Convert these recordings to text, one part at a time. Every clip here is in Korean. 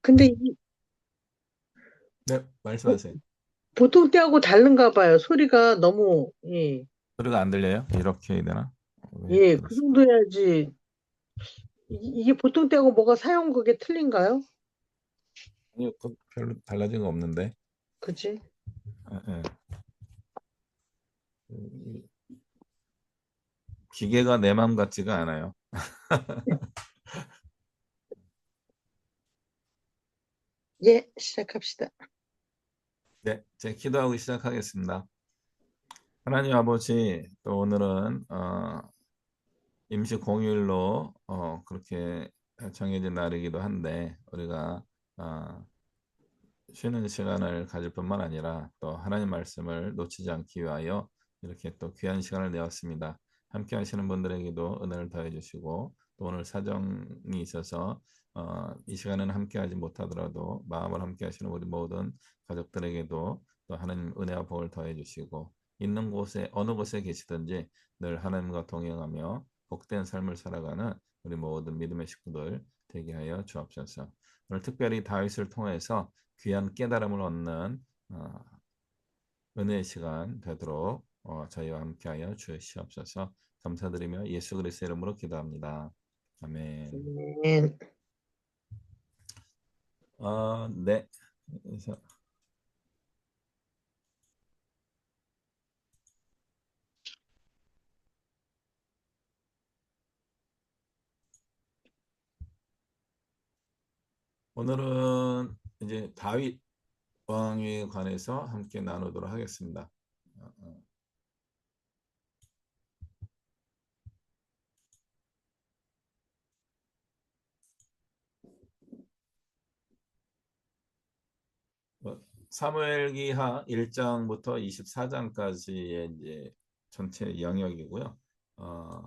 근데 네, 말씀하세요. 보통 때하고 다른가 봐요. 소리가 너무, 예, 소리가 안 들려요? 이렇게 해야 되나? 왜 예, 그 그렇습니까? 정도 해야지. 이게 보통 때하고 뭐가 사용국이 틀린가요? 아니요, 별로 달라진 거 없는데. 그치? 예, 예. 이 기계가 내 맘 같지가 않아요. 예, 시작합시다. 네, 제 기도하고 시작하겠습니다. 하나님 아버지, 또 오늘은 임시 공휴일로 그렇게 정해진 날이기도 한데 우리가 어, 쉬는 시간을 가질 뿐만 아니라 또 하나님 말씀을 놓치지 않기 위하여 이렇게 또 귀한 시간을 내었습니다. 함께 하시는 분들에게도 은혜를 더해 주시고 또 오늘 사정이 있어서 이 시간에는 함께 하지 못하더라도 마음을 함께 하시는 우리 모든 가족들에게도 또 하나님 은혜와 복을 더해 주시고 있는 곳에 어느 곳에 계시든지 늘 하나님과 동행하며 복된 삶을 살아가는 우리 모든 믿음의 식구들 되게 하여 주옵소서. 오늘 특별히 다윗을 통해서 귀한 깨달음을 얻는 은혜의 시간 되도록 저희와 함께하여 주시옵소서. 감사드리며 예수 그리스도의 이름으로 기도합니다. 아멘. 네. 네. 그래서 오늘은 이제 다윗 왕에 관해서 함께 나누도록 하겠습니다. 어, 어. 사무엘기하 1장부터 24장까지의 이제 전체 영역이고요. 어,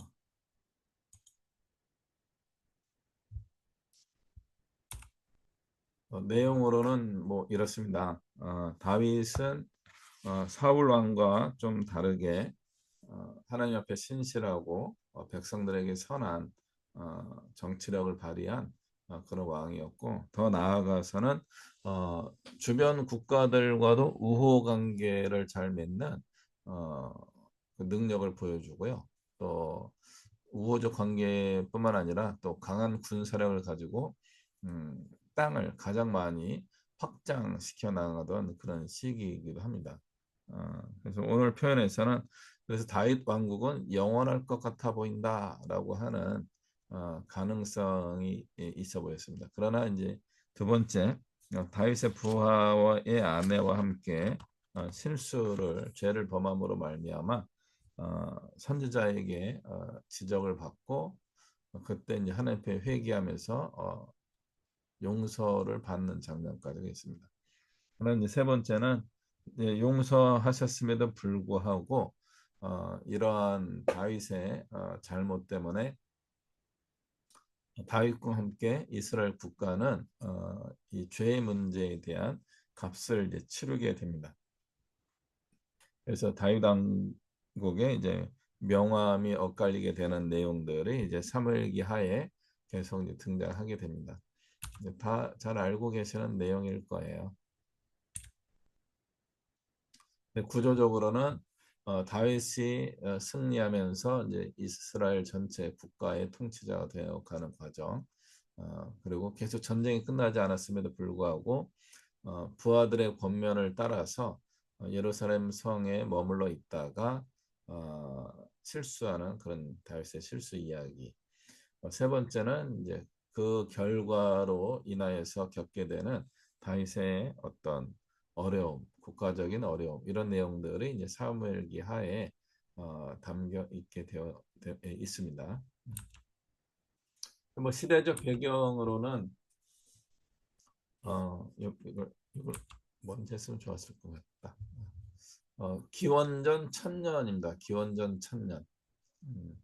내용으로는 뭐 이렇습니다. 다윗은 사울 왕과 좀 다르게 하나님 앞에 신실하고 백성들에게 선한 정치력을 발휘한 그런 왕이었고 더 나아가서는 어, 주변 국가들과도 우호 관계를 잘 맺는 어, 그 능력을 보여주고요. 또 우호적 관계뿐만 아니라 또 강한 군사력을 가지고 음, 땅을 가장 많이 확장시켜 나가던 그런 시기이기도 합니다. 그래서 오늘 표현에서는 그래서 다윗 왕국은 영원할 것 같아 보인다라고 하는 가능성이 있어 보였습니다. 그러나 이제 두 번째 다윗의 부하의 아내와 함께 실수를 죄를 범함으로 말미암아 선지자에게 지적을 받고 그때 이제 하나님 앞에 회개하면서 용서를 받는 장면까지 있습니다. 그러나 이제 세 번째는 이제 용서하셨음에도 불구하고 이러한 다윗의 잘못 때문에 다윗과 함께 이스라엘 국가는 이 죄의 문제에 대한 값을 이제 치르게 됩니다. 그래서 다윗 왕국의 이제 명함이 엇갈리게 되는 내용들이 이제 사무엘기 하에 계속 이제 등장하게 됩니다. 다 잘 알고 계시는 내용일 거예요. 구조적으로는 다윗이 승리하면서 이제 이스라엘 전체 국가의 통치자가 되어가는 과정, 그리고 계속 전쟁이 끝나지 않았음에도 불구하고 부하들의 권면을 따라서 예루살렘 성에 머물러 있다가 실수하는 그런 다윗의 실수 이야기. 세 번째는 이제 그 결과로 인하여서 겪게 되는 다윗의 어떤 어려움, 국가적인 어려움 이런 내용들이 이제 사무엘기 하에 담겨 있게 있습니다. 뭐 시대적 배경으로는 이걸 먼저 했으면 좋았을 것 같다. 기원전 1000년입니다. 기원전 1000년. 음.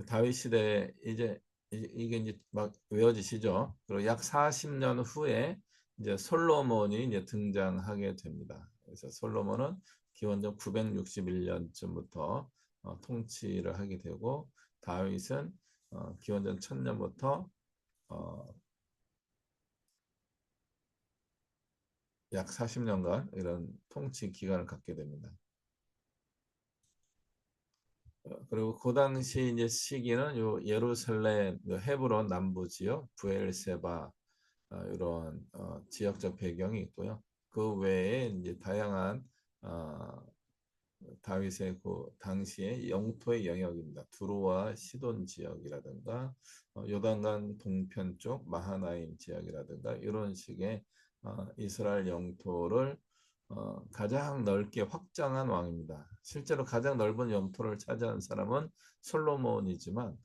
다윗 시대 이제 이게 이제 막 외워지시죠? 그리고 약 40년 후에 이제 솔로몬이 이제 등장하게 됩니다. 그래서 솔로몬은 기원전 961년쯤부터 통치를 하게 되고 다윗은 기원전 1000년부터 약 40년간 이런 통치 기간을 갖게 됩니다. 그리고 그 당시 이제 시기는 요 예루살렘, 헤브론 남부 지역, 부엘세바 이런 지역적 배경이 있고요. 그 외에 이제 다양한 어, 다윗의 그 당시의 영토의 영역입니다. 두로와 시돈 지역이라든가 요단강 동편 쪽 마하나임 지역이라든가 이런 식의 이스라엘 영토를 가장 넓게 확장한 왕입니다. 실제로 가장 넓은 영토를 차지한 사람은 솔로몬이지만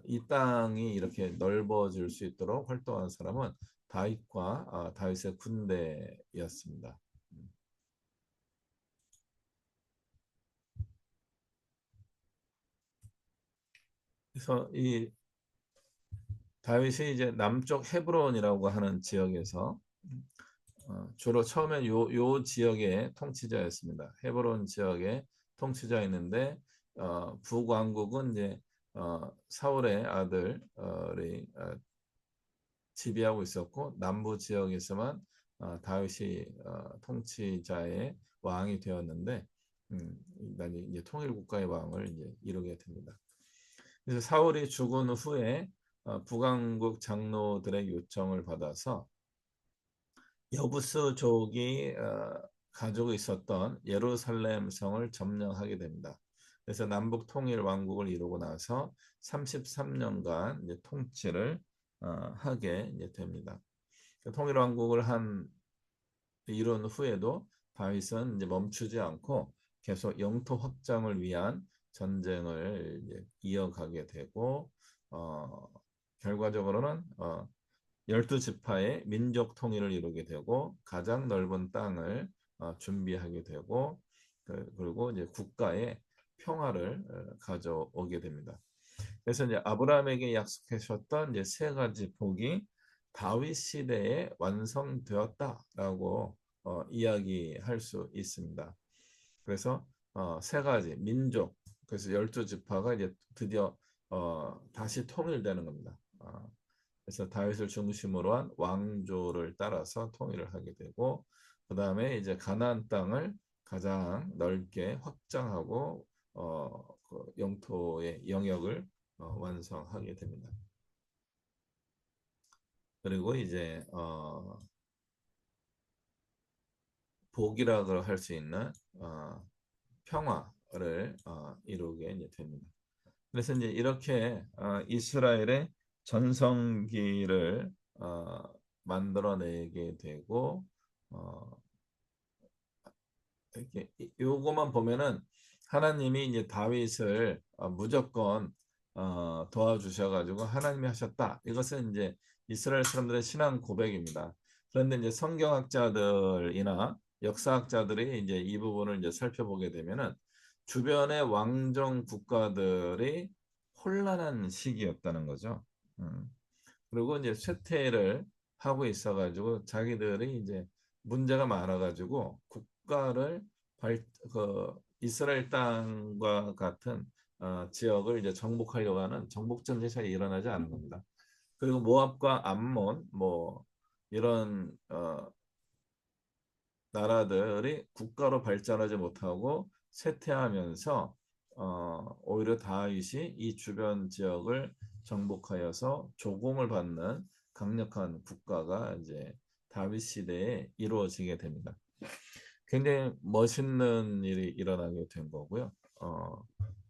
이 땅이 이렇게 넓어질 수 있도록 활동한 사람은 다윗과 다윗의 군대였습니다. 그래서 이 다윗이 이제 남쪽 헤브론이라고 하는 지역에서 주로 처음엔 요 지역의 통치자였습니다. 헤브론 지역의 통치자였는데 북왕국은 이제 사울의 아들이 지배하고 있었고 남부 지역에서만 다윗이 통치자의 왕이 되었는데 이제 통일 국가의 왕을 이제 이루게 됩니다. 그래서 사울이 죽은 후에 북왕국 장로들의 요청을 받아서 여부스족이 가지고 있었던 예루살렘 성을 점령하게 됩니다. 그래서 남북 통일 왕국을 이루고 나서 33년간 이제 통치를 하게 이제 됩니다. 통일 왕국을 이룬 후에도 다윗은 이제 멈추지 않고 계속 영토 확장을 위한 전쟁을 이제 이어가게 되고 어, 결과적으로는 12지파의 민족 통일을 이루게 되고 가장 넓은 땅을 준비하게 되고 그리고 이제 국가의 평화를 가져오게 됩니다. 그래서 이제 아브라함에게 약속하셨던 이제 세 가지 복이 다윗 시대에 완성되었다라고 이야기할 수 있습니다. 그래서 세 가지 민족, 그래서 12지파가 이제 드디어 다시 통일되는 겁니다. 그래서 다윗을 중심으로 한 왕조를 따라서 통일을 하게 되고 그 다음에 이제 가나안 땅을 가장 넓게 확장하고 그 영토의 영역을 완성하게 됩니다. 그리고 이제 복이라고 할 수 있는 평화를 이루게 이제 됩니다. 그래서 이제 이렇게 이스라엘의 전성기를 만들어내게 되고 어, 이렇게 요거만 보면은 하나님이 이제 다윗을 무조건 도와주셔가지고 하나님이 하셨다. 이것은 이제 이스라엘 사람들의 신앙 고백입니다. 그런데 이제 성경학자들이나 역사학자들이 이제 이 부분을 이제 살펴보게 되면은 주변의 왕정 국가들이 혼란한 시기였다는 거죠. 음. 그리고 이제 쇠퇴를 하고 있어가지고 자기들이 이제 문제가 많아가지고 국가를 이스라엘 땅과 같은 지역을 이제 정복하려고 하는 정복 전쟁이 잘 일어나지 않는 겁니다. 그리고 모압과 암몬 뭐 이런 나라들이 국가로 발전하지 못하고 쇠퇴하면서 오히려 다윗이 이 주변 지역을 정복하여서 조공을 받는 강력한 국가가 이제 다윗 시대에 이루어지게 됩니다. 굉장히 멋있는 일이 일어나게 된 거고요.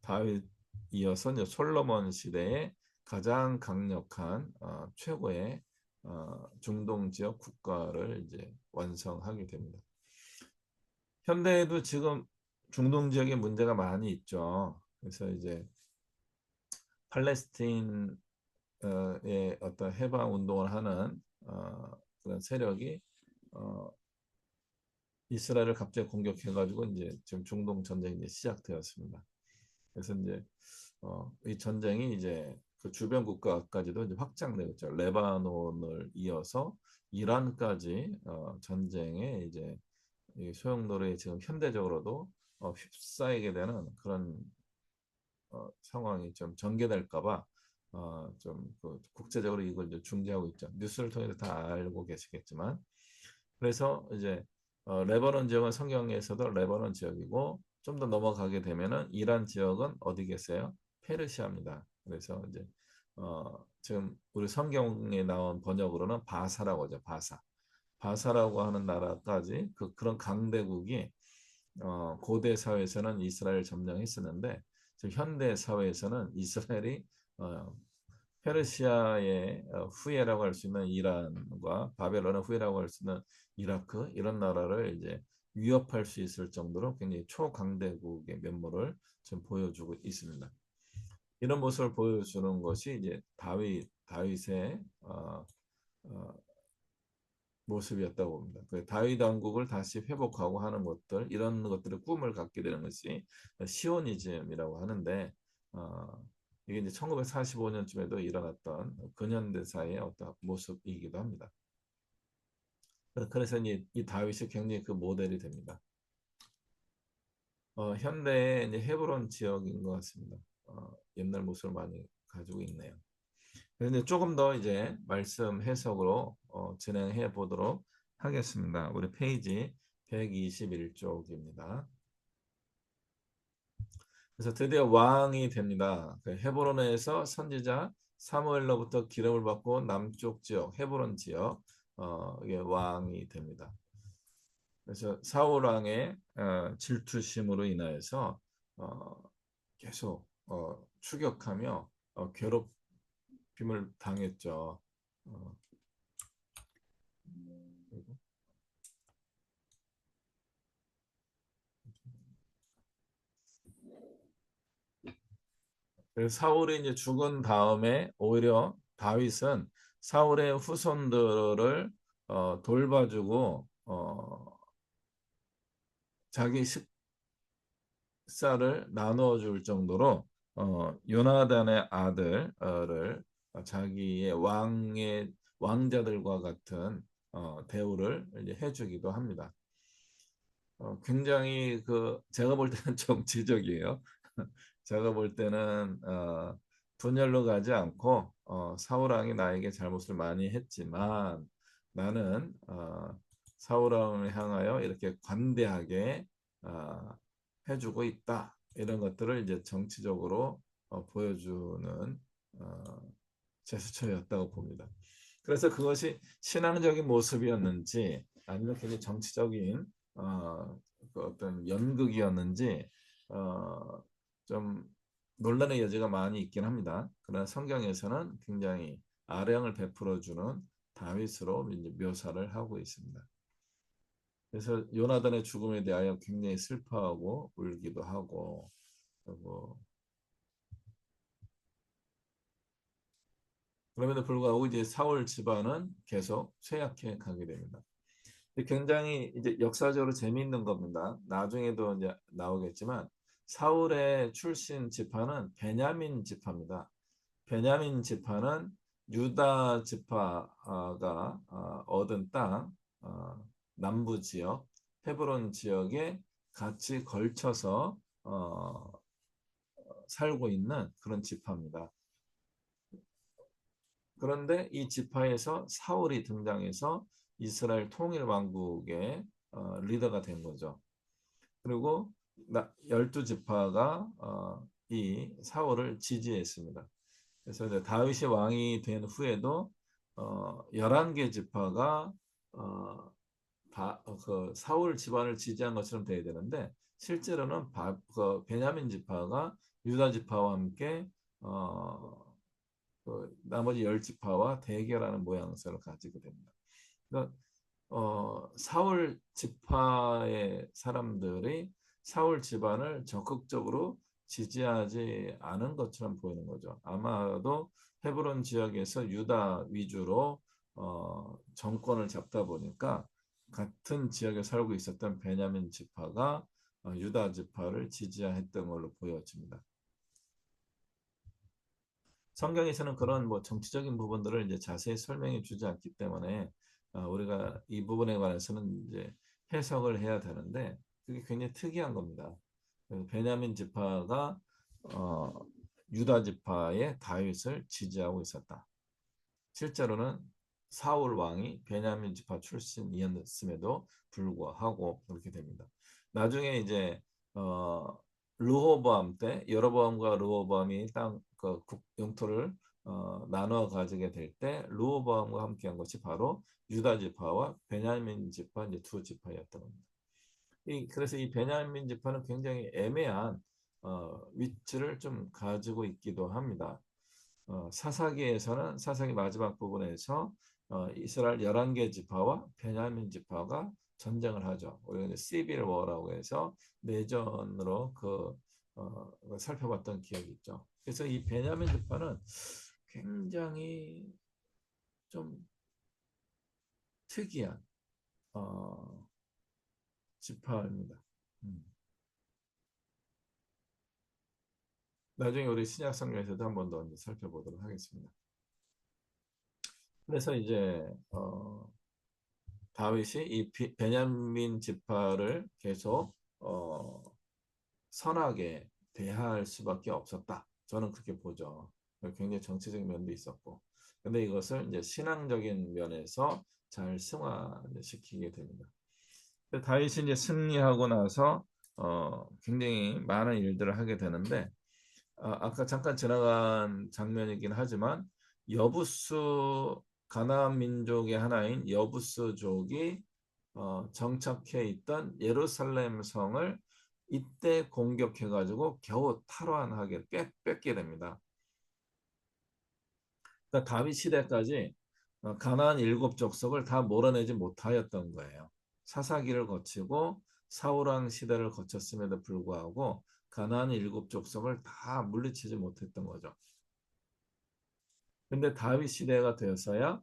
다윗 이어서 이제 솔로몬 시대에 가장 강력한 최고의 중동 지역 국가를 이제 완성하게 됩니다. 현대에도 지금 중동 지역에 문제가 많이 있죠. 그래서 이제 팔레스타인의 어떤 해방 운동을 하는 그런 세력이 어, 이스라엘을 갑자기 공격해가지고 이제 지금 중동 전쟁이 이제 시작되었습니다. 그래서 이제 이 전쟁이 이제 그 주변 국가까지도 이제 확장되고 있죠. 레바논을 이어서 이란까지 전쟁에 이제 이 소용돌이 지금 현대적으로도 휩싸이게 되는 그런 상황이 좀 전개될까 봐 좀그 국제적으로 이걸 이제 중재하고 있죠. 뉴스를 통해서 다 알고 계시겠지만 그래서 이제 레바논 지역은 성경에서도 레바논 지역이고 좀 더 넘어가게 되면은 이란 지역은 어디겠어요? 페르시아입니다. 그래서 이제 지금 우리 성경에 나온 번역으로는 바사라고 하죠. 바사. 바사라고 하는 나라까지 그런 강대국이 고대 사회에서는 이스라엘 점령했었는데 지금 현대 사회에서는 이스라엘이 어, 페르시아의 후예라고 할 수 있는 이란과 바벨론의 후예라고 할 수 있는 이라크 이런 나라를 이제 위협할 수 있을 정도로 굉장히 초강대국의 면모를 지금 보여주고 있습니다. 이런 모습을 보여주는 것이 이제 다윗의 어, 모습이었다고 봅니다. 그 다윗 왕국을 다시 회복하고 하는 것들 이런 것들의 꿈을 갖게 되는 것이 시오니즘이라고 하는데 이게 이제 1945년쯤에도 일어났던 근현대사의 어떤 모습이기도 합니다. 그래서 이 다윗이 굉장히 그 모델이 됩니다. 현대의 이제 헤브론 지역인 것 같습니다. 옛날 모습을 많이 가지고 있네요. 그런데 조금 더 이제 말씀 해석으로 진행해 보도록 하겠습니다. 우리 페이지 121쪽입니다. 그래서 드디어 왕이 됩니다. 그 헤브론에서 선지자 사무엘로부터 기름을 받고 남쪽 지역 헤브론 지역 이게 왕이 됩니다. 그래서 사울 왕의 질투심으로 인하여서 어, 계속 추격하며 괴롭힘을 당했죠. 어, 그래서 사울이 이제 죽은 다음에 오히려 다윗은 사울의 후손들을 돌봐주고 자기 식사를 나누어 줄 정도로 요나단의 아들을 자기의 왕자들과 같은 대우를 이제 해주기도 합니다. 굉장히 제가 볼 때는 정치적이에요. 제가 볼 때는 분열로 가지 않고 사울 왕이 나에게 잘못을 많이 했지만 나는 사울 왕을 향하여 이렇게 관대하게 어, 해주고 있다. 이런 것들을 이제 정치적으로 보여주는 제스처였다고 봅니다. 그래서 그것이 신앙적인 모습이었는지 아니면 굉장히 정치적인 그 어떤 연극이었는지 좀 논란의 여지가 많이 있긴 합니다. 그러나 성경에서는 굉장히 아량을 베풀어 주는 다윗으로 이제 묘사를 하고 있습니다. 그래서 요나단의 죽음에 대하여 굉장히 슬퍼하고 울기도 하고 그리고 그럼에도 불구하고 이제 사울 집안은 계속 쇠약해 가게 됩니다. 굉장히 이제 역사적으로 재미있는 겁니다. 나중에도 이제 나오겠지만 사울의 출신 지파는 베냐민 지파입니다. 베냐민 지파는 유다 지파가 얻은 땅 남부 지역 헤브론 지역에 같이 걸쳐서 살고 있는 그런 지파입니다. 그런데 이 지파에서 사울이 등장해서 이스라엘 통일 왕국의 리더가 된 거죠. 그리고 12지파가 이 사울을 지지했습니다. 그래서 이제 다윗이 왕이 된 후에도 11개 지파가 그 사울 집안을 지지한 것처럼 돼야 되는데 실제로는 베냐민 지파가 유다 지파와 함께 나머지 10지파와 대결하는 모양새를 가지게 됩니다. 그러니까 사울 지파의 사람들이 사울 집안을 적극적으로 지지하지 않은 것처럼 보이는 거죠. 아마도 헤브론 지역에서 유다 위주로 정권을 잡다 보니까 같은 지역에 살고 있었던 베냐민 지파가 유다 지파를 지지했던 걸로 보여집니다. 성경에서는 그런 뭐 정치적인 부분들을 이제 자세히 설명해 주지 않기 때문에 우리가 이 부분에 관해서는 이제 해석을 해야 되는데 그게 굉장히 특이한 겁니다. 베냐민 지파가 어, 유다 지파의 다윗을 지지하고 있었다. 실제로는 사울 왕이 베냐민 지파 출신이었음에도 불구하고 그렇게 됩니다. 나중에 이제 어, 르호보암 때 여로보암과 르호보암이 땅그 영토를 나누어 가지게 될 때 르호보암과 함께한 것이 바로 유다 지파와 베냐민 지파 이제 두 지파였던 겁니다. 그래서 이 베냐민 지파는 굉장히 애매한 위치를 좀 가지고 있기도 합니다. 사사기에서는 사사기 마지막 부분에서 이스라엘 11개 지파와 베냐민 지파가 전쟁을 하죠. 우리가 시빌 워라고 해서 내전으로 살펴봤던 기억이 있죠. 그래서 이 베냐민 지파는 굉장히 좀 특이한 어, 지파입니다. 음. 나중에 우리 신약 성경에서도 한 번 더 살펴보도록 하겠습니다. 그래서 이제 다윗이 이 베냐민 지파를 계속 선하게 대할 수밖에 없었다. 저는 그렇게 보죠. 굉장히 정치적인 면도 있었고. 근데 이것을 이제 신앙적인 면에서 잘 승화시키게 됩니다. 다윗이 이제 승리하고 나서 굉장히 많은 일들을 하게 되는데 아까 잠깐 지나간 장면이긴 하지만 여부수 가나안 민족의 하나인 여부수족이 정착해 있던 예루살렘 성을 이때 공격해가지고 겨우 탈환하게 뺏게 됩니다. 그러니까 다윗 시대까지 가나안 일곱 족속을 다 몰아내지 못하였던 거예요. 사사기를 거치고 사울왕 시대를 거쳤음에도 불구하고 가나안 일곱 족속을 다 물리치지 못했던 거죠. 근데 다윗 시대가 되어서야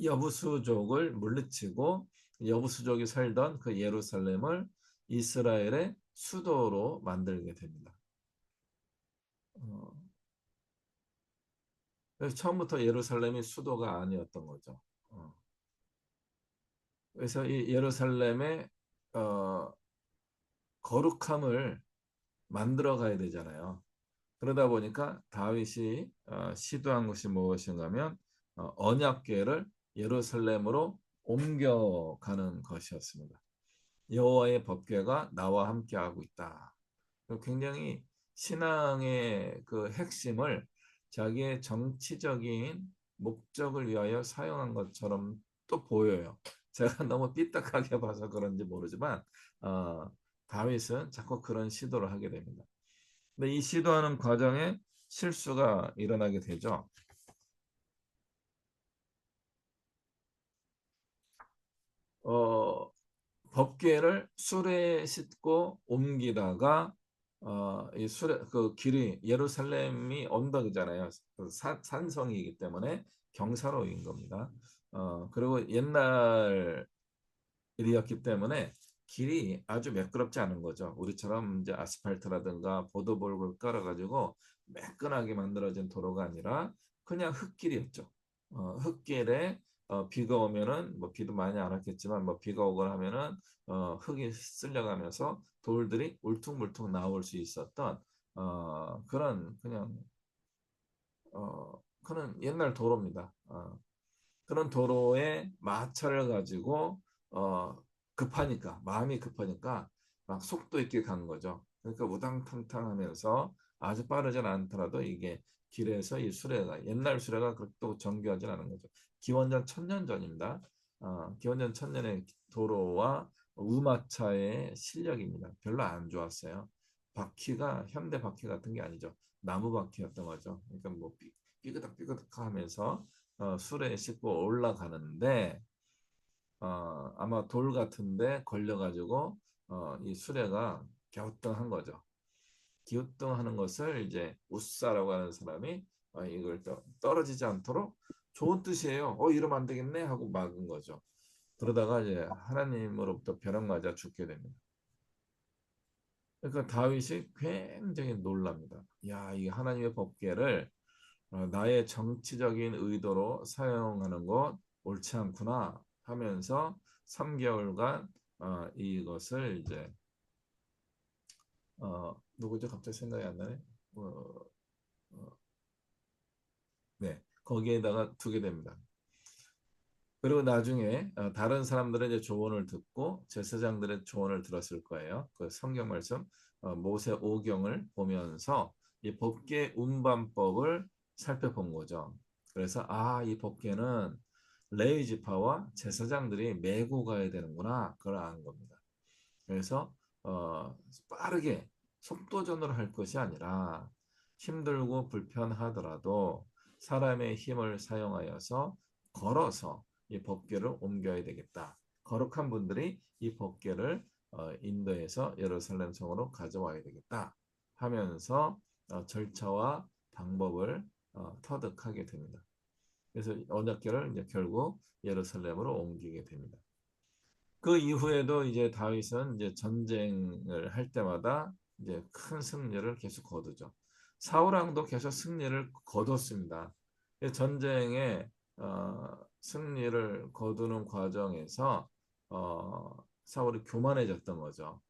여부수족을 물리치고 여부수족이 살던 그 예루살렘을 이스라엘의 수도로 만들게 됩니다. 어, 그래서 처음부터 예루살렘이 수도가 아니었던 거죠. 그래서 이 예루살렘의 어, 거룩함을 만들어 가야 되잖아요. 그러다 보니까 다윗이 시도한 것이 무엇인가 하면 언약궤를 예루살렘으로 옮겨가는 것이었습니다. 여호와의 법궤가 나와 함께하고 있다. 굉장히 신앙의 그 핵심을 자기의 정치적인 목적을 위하여 사용한 것처럼 또 보여요. 제가 너무 삐딱하게 봐서 그런지 모르지만 어, 다윗은 자꾸 그런 시도를 하게 됩니다. 근데 이 시도하는 과정에 실수가 일어나게 되죠. 어, 법궤를 수레에 싣고 옮기다가 이 수레 그 길이 예루살렘이 언덕이잖아요. 그 산성이기 때문에 경사로인 겁니다. 그리고 옛날 일이었기 때문에 길이 아주 매끄럽지 않은 거죠. 우리처럼 이제 아스팔트라든가 보도블록을 깔아가지고 매끈하게 만들어진 도로가 아니라 그냥 흙길이었죠. 흙길에 비가 오면은 뭐 비도 많이 안 왔겠지만 뭐 비가 오거나 하면은 흙이 쓸려가면서 돌들이 울퉁불퉁 나올 수 있었던 그런 옛날 도로입니다. 그런 도로에 마차를 가지고 어, 급하니까 마음이 급하니까 막 속도 있게 간 거죠. 그러니까 우당탕탕하면서 아주 빠르진 않더라도 이게 길에서 이 수레가 옛날 수레가 그렇게 또 정교하진 않은 거죠. 기원전 1000년 전입니다. 기원전 1000년의 도로와 우마차의 실력입니다. 별로 안 좋았어요. 바퀴가 현대 바퀴 같은 게 아니죠. 나무 바퀴였던 거죠. 그러니까 뭐 삐그덕삐그덕 하면서 수레에 싣고 올라가는데 아마 돌 같은데 걸려가지고 이 수레가 갸우뚱한 거죠. 기우뚱하는 것을 이제 우사라고 하는 사람이 이걸 떨어지지 않도록 좋은 뜻이에요. 이러면 안 되겠네 하고 막은 거죠. 그러다가 이제 하나님으로부터 벼락 맞아 죽게 됩니다. 그러니까 다윗이 굉장히 놀랍니다. 야, 이 하나님의 법궤를 나의 정치적인 의도로 사용하는 것 옳지 않구나 하면서 3개월간 이것을 이제 누구죠? 갑자기 생각이 안 나네. 어, 네, 거기에다가 두게 됩니다. 그리고 나중에 다른 사람들의 이제 조언을 듣고 제사장들의 조언을 들었을 거예요. 그 성경 말씀 모세 오경을 보면서 이 법궤 운반법을 살펴본 거죠. 그래서 이 법궤는 레위 지파와 제사장들이 메고 가야 되는구나. 그걸 아는 겁니다. 그래서 빠르게 속도전으로 할 것이 아니라 힘들고 불편하더라도 사람의 힘을 사용하여서 걸어서 이 법궤를 옮겨야 되겠다. 거룩한 분들이 이 법궤를 인도에서 예루살렘 성으로 가져와야 되겠다 하면서 절차와 방법을 터득하게 됩니다. 그래서 언약궤를 이제 결국 예루살렘으로 옮기게 됩니다. 그 이후에도 이제 다윗은 이제 전쟁을 할 때마다 이제 큰 승리를 계속 거두죠. 사울왕도 계속 승리를 거뒀습니다. 전쟁에 승리를 거두는 과정에서 사울이 교만해졌던 거죠.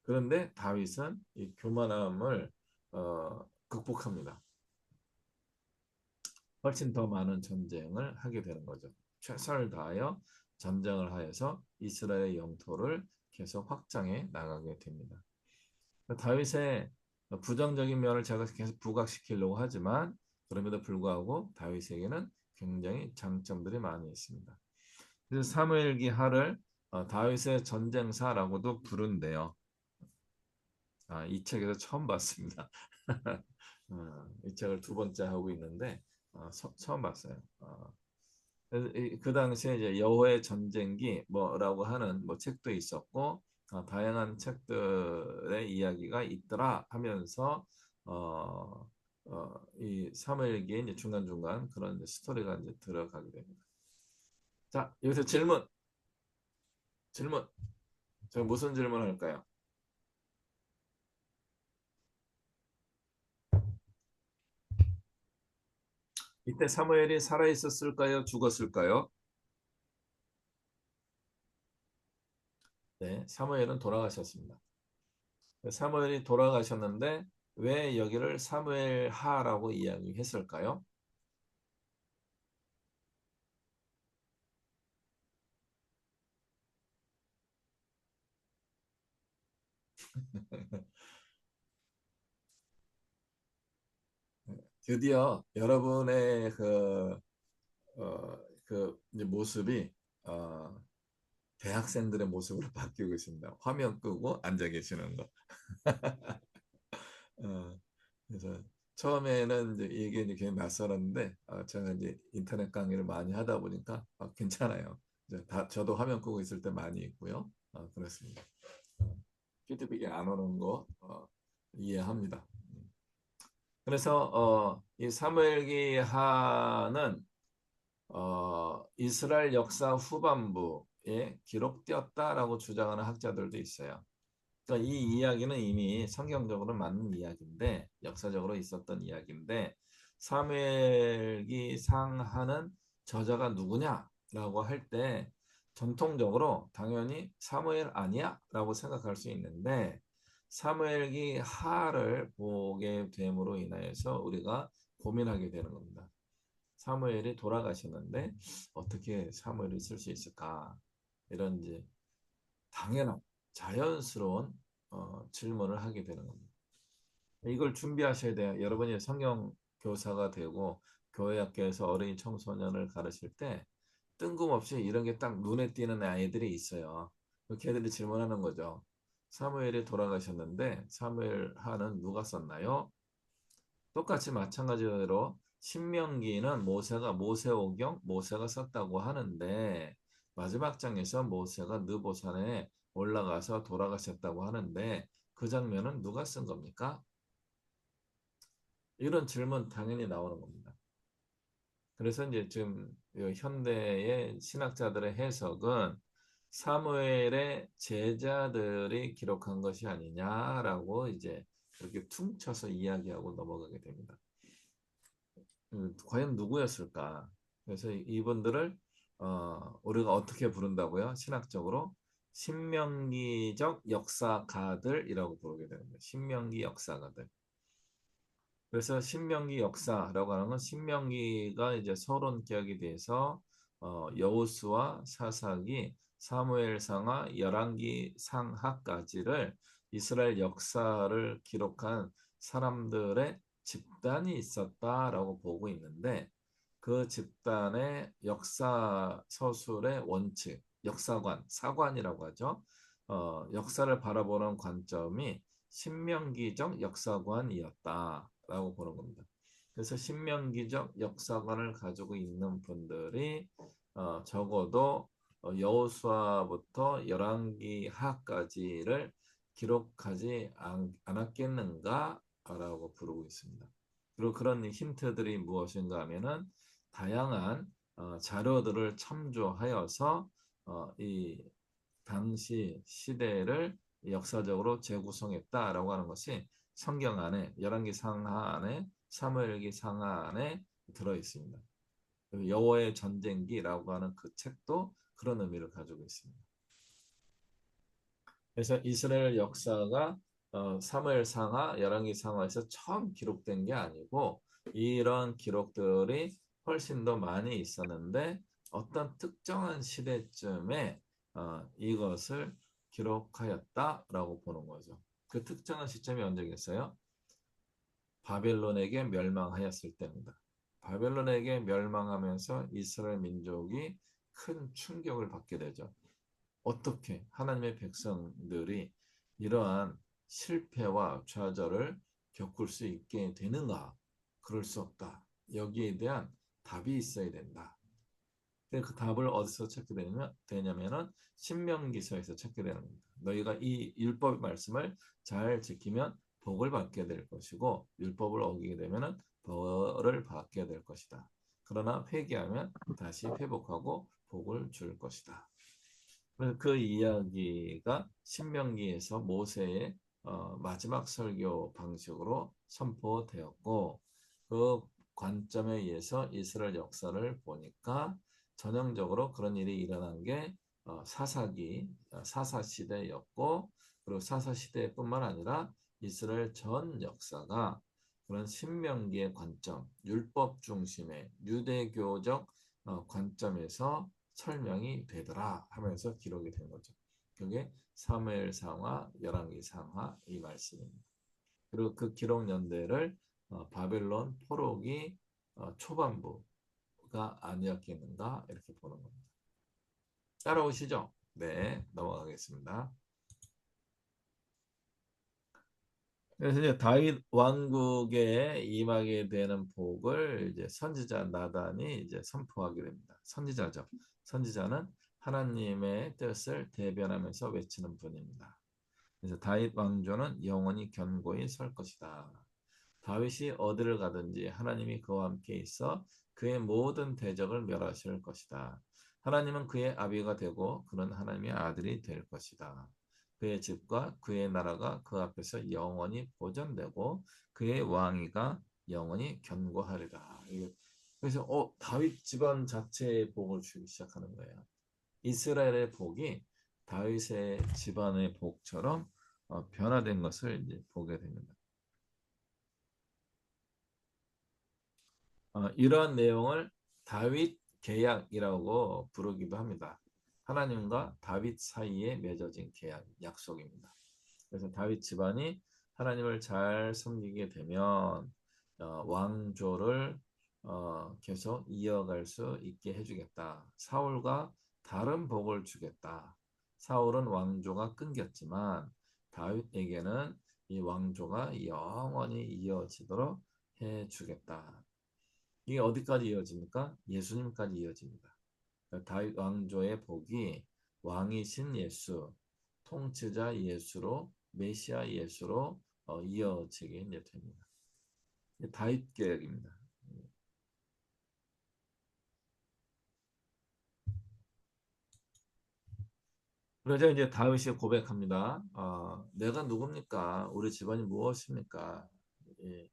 그런데 다윗은 이 교만함을 극복합니다. 훨씬 더 많은 전쟁을 하게 되는 거죠. 최선을 다하여 전쟁을 하여서 이스라엘의 영토를 계속 확장해 나가게 됩니다. 다윗의 부정적인 면을 제가 계속 부각시키려고 하지만 그럼에도 불구하고 다윗에게는 굉장히 장점들이 많이 있습니다. 그래서 사무엘기 하를 다윗의 전쟁사라고도 부른대요. 이 책에서 처음 봤습니다. 이 책을 두 번째 하고 있는데 처음 봤어요. 그 당시에 이제 여호와의 전쟁기 뭐라고 하는 뭐 책도 있었고 다양한 책들의 이야기가 있더라 하면서 이 사무엘기에 이제 중간중간 그런 이제 스토리가 이제 들어가게 됩니다. 자, 여기서 질문. 저 무슨 질문 할까요? 이때 사무엘이 살아 있었을까요? 죽었을까요? 네, 사무엘은 돌아가셨습니다. 사무엘이 돌아가셨는데 왜 여기를 사무엘 하라고 이야기했을까요? 드디어 여러분의 그 이제 모습이 어, 대학생들의 모습으로 바뀌고 있습니다. 화면 끄고 앉아 계시는 거. 어, 그래서 처음에는 이제 이게 이제 굉장히 낯설었는데 제가 이제 인터넷 강의를 많이 하다 보니까 괜찮아요. 이제 저도 화면 끄고 있을 때 많이 있고요. 그렇습니다. 피드백이 안 오는 거 이해합니다. 그래서 이 사무엘기 하는 이스라엘 역사 후반부에 기록되었다라고 주장하는 학자들도 있어요. 그러니까 이 이야기는 이미 성경적으로 맞는 이야기인데 역사적으로 있었던 이야기인데 사무엘기 상하는 저자가 누구냐라고 할 때 전통적으로 당연히 사무엘 아니야라고 생각할 수 있는데 사무엘기 하를 보게 됨으로 인하여서 우리가 고민하게 되는 겁니다. 사무엘이 돌아가셨는데 어떻게 사무엘을 쓸 수 있을까? 이런 이제 당연한 자연스러운 질문을 하게 되는 겁니다. 이걸 준비하셔야 돼요. 여러분이 성경 교사가 되고 교회 학교에서 어린이 청소년을 가르칠 때 뜬금없이 이런 게 딱 눈에 띄는 아이들이 있어요. 걔들이 질문하는 거죠. 사무엘이 돌아가셨는데 사무엘 하는 누가 썼나요? 똑같이 마찬가지로 신명기는 모세가 모세오경 모세가 썼다고 하는데 마지막 장에서 모세가 느보산에 올라가서 돌아가셨다고 하는데 그 장면은 누가 쓴 겁니까? 이런 질문 당연히 나오는 겁니다. 그래서 이제 지금 현대의 신학자들의 해석은 사무엘의 제자들이 기록한 것이 아니냐라고 이제 그렇게 퉁쳐서 이야기하고 넘어가게 됩니다. 과연 누구였을까? 그래서 이분들을 우리가 어떻게 부른다고요? 신학적으로 신명기적 역사가들이라고 부르게 됩니다. 신명기 역사가들. 그래서 신명기 역사라고 하는 건 신명기가 이제 서론 기억이 돼서 여호수아, 사사기, 사무엘상하, 열왕기 상하까지를 이스라엘 역사를 기록한 사람들의 집단이 있었다라고 보고 있는데 그 집단의 역사 서술의 원칙, 역사관, 사관이라고 하죠. 역사를 바라보는 관점이 신명기적 역사관이었다라고 보는 겁니다. 그래서 신명기적 역사관을 가지고 있는 분들이 적어도 여호수아부터 열왕기하까지를 기록하지 않았겠는가라고 부르고 있습니다. 그리고 그런 힌트들이 무엇인가 하면은 다양한 자료들을 참조하여서 이 당시 시대를 역사적으로 재구성했다라고 하는 것이 성경 안에 열왕기 상하 안에 사무엘기 상하 안에 들어 있습니다. 여호와의 전쟁기라고 하는 그 책도 그런 의미를 가지고 있습니다. 그래서 이스라엘 역사가 사무엘 상하, 열왕기 상하에서 처음 기록된 게 아니고 이런 기록들이 훨씬 더 많이 있었는데 어떤 특정한 시대쯤에 이것을 기록하였다라고 보는 거죠. 그 특정한 시점이 언제겠어요? 바벨론에게 멸망하였을 때입니다. 바벨론에게 멸망하면서 이스라엘 민족이 큰 충격을 받게 되죠. 어떻게 하나님의 백성들이 이러한 실패와 좌절을 겪을 수 있게 되는가? 그럴 수 없다. 여기에 대한 답이 있어야 된다. 그 답을 어디서 찾게 되냐면은 신명기서에서 찾게 되는 겁니다. 너희가 이 율법 말씀을 잘 지키면 복을 받게 될 것이고 율법을 어기게 되면은 벌을 받게 될 것이다. 그러나 회개하면 다시 회복하고 복을 줄 것이다. 그 이야기가 신명기에서 모세의 마지막 설교 방식으로 선포되었고 그 관점에 의해서 이스라엘 역사를 보니까 전형적으로 그런 일이 일어난 게 사사기, 사사시대였고 그리고 사사시대뿐만 아니라 이스라엘 전 역사가 그런 신명기의 관점, 율법 중심의 유대교적 관점에서 설명이 되더라 하면서 기록이 된 거죠. 그게 사무엘 상하, 열왕기 상하 이 말씀입니다. 그리고 그 기록 연대를 바벨론 포로기 초반부가 아니었겠는가 이렇게 보는 겁니다. 따라오시죠? 네, 넘어가겠습니다. 그래서 이제 다윗 왕국에 임하게 되는 복을 이제 선지자 나단이 이제 선포하게 됩니다. 선지자죠. 선지자는 하나님의 뜻을 대변하면서 외치는 분입니다. 그래서 다윗 왕조는 영원히 견고히 설 것이다. 다윗이 어디를 가든지 하나님이 그와 함께 있어 그의 모든 대적을 멸하실 것이다. 하나님은 그의 아비가 되고 그는 하나님의 아들이 될 것이다. 그의 집과 그의 나라가 그 앞에서 영원히 보존되고 그의 왕위가 영원히 견고하리라. 그래서 다윗 집안 자체의 복을 주기 시작하는 거예요. 이스라엘의 복이 다윗의 집안의 복처럼 변화된 것을 이제 보게 됩니다. 이러한 내용을 다윗 계약이라고 부르기도 합니다. 하나님과 다윗 사이에 맺어진 계약, 약속입니다. 그래서 다윗 집안이 하나님을 잘 섬기게 되면 왕조를 계속 이어갈 수 있게 해주겠다. 사울과 다른 복을 주겠다. 사울은 왕조가 끊겼지만 다윗에게는 이 왕조가 영원히 이어지도록 해주겠다. 이게 어디까지 이어집니까? 예수님까지 이어집니다. 다윗 왕조의 복이 왕이신 예수, 통치자 예수로 메시아 예수로 이어지게 이제 됩니다. 다윗 계획입니다. 그러자 이제 다윗이 고백합니다. 내가 누굽니까? 우리 집안이 무엇입니까? 예,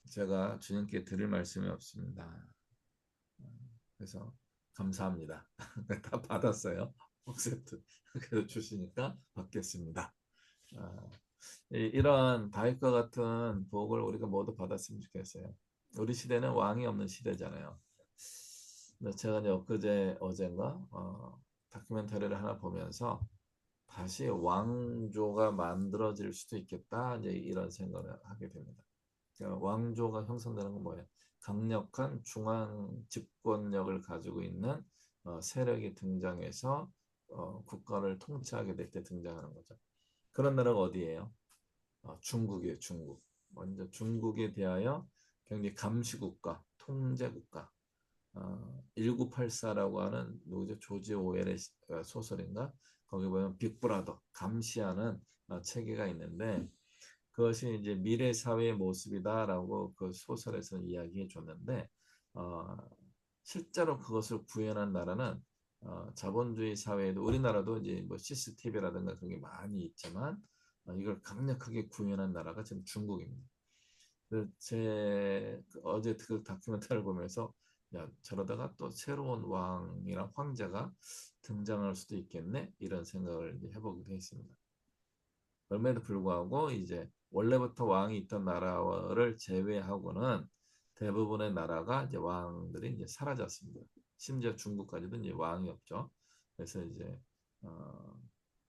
제가 주님께 드릴 말씀이 없습니다. 그래서 감사합니다. 다 받았어요. 억셉트. 그래서 주시니까 받겠습니다. 아, 이런 다윗과 같은 복을 우리가 모두 받았으면 좋겠어요. 우리 시대는 왕이 없는 시대잖아요. 근데 제가 이제 엊그제 어젠가 다큐멘터리를 하나 보면서 다시 왕조가 만들어질 수도 있겠다 이제 이런 생각을 하게 됩니다. 그러니까 왕조가 형성되는 건 뭐예요? 강력한 중앙 집권력을 가지고 있는 세력이 등장해서 국가를 통치하게 될 때 등장하는 거죠. 그런 나라가 어디예요? 중국이에요, 중국. 먼저 중국에 대하여 굉장히 감시국가, 통제국가. 1984라고 하는 누구죠? 조지 오웰의 소설인가? 거기 보면 빅브라더, 감시하는 체계가 있는데 그것이 이제 미래 사회의 모습이다라고 그 소설에서 이야기해 줬는데 어, 실제로 그것을 구현한 나라는 자본주의 사회에도 우리나라도 이제 뭐 CCTV라든가 그런 게 많이 있지만 이걸 강력하게 구현한 나라가 지금 중국입니다. 제 어제 그 다큐멘터리를 보면서 야 저러다가 또 새로운 왕이랑 황제가 등장할 수도 있겠네 이런 생각을 이제 해보기도 했습니다. 그럼에도 불구하고 이제 원래부터 왕이 있던 나라를 제외하고는 대부분의 나라가 이제 왕들이 이제 사라졌습니다. 심지어 중국까지도 이제 왕이 없죠. 그래서 이제 어,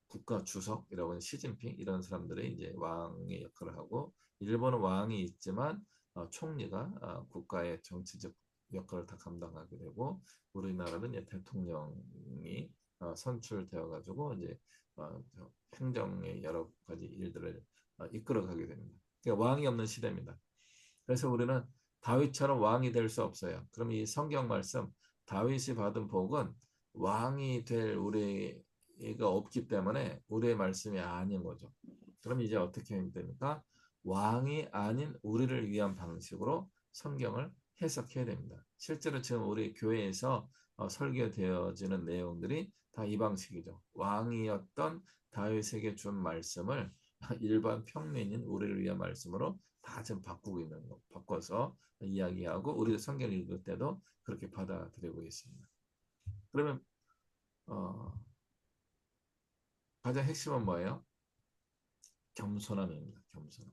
국가 주석이라고 하는 시진핑 이런 사람들이 이제 왕의 역할을 하고 일본은 왕이 있지만 총리가 국가의 정치적 역할을 다 감당하게 되고 우리나라는 이제 대통령이 선출되어 가지고 이제 어, 행정의 여러 가지 일들을 이끌어가게 됩니다. 그러니까 왕이 없는 시대입니다. 그래서 우리는 다윗처럼 왕이 될 수 없어요. 그럼 이 성경 말씀 다윗이 받은 복은 왕이 될 우리가 없기 때문에 우리의 말씀이 아닌 거죠. 그럼 이제 어떻게 해야 됩니까? 왕이 아닌 우리를 위한 방식으로 성경을 해석해야 됩니다. 실제로 지금 우리 교회에서 설교되어지는 내용들이 다 이 방식이죠. 왕이었던 다윗에게 준 말씀을 일반 평민인 우리를 위한 말씀으로 다 지금 바꾸고 있는 거, 바꿔서 이야기하고 우리도 성경 읽을 때도 그렇게 받아들이고 있습니다. 그러면 어, 가장 핵심은 뭐예요? 겸손함입니다. 겸손함.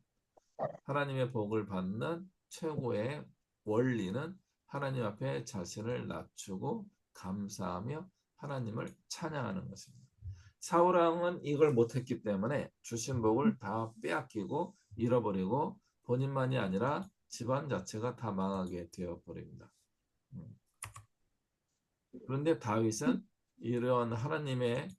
하나님의 복을 받는 최고의 원리는 하나님 앞에 자신을 낮추고 감사하며 하나님을 찬양하는 것입니다. 사울왕은 이걸 못했기 때문에 주신 복을 다 빼앗기고 잃어버리고 본인만이 아니라 집안 자체가 다 망하게 되어버립니다. 그런데 다윗은 이런 하나님의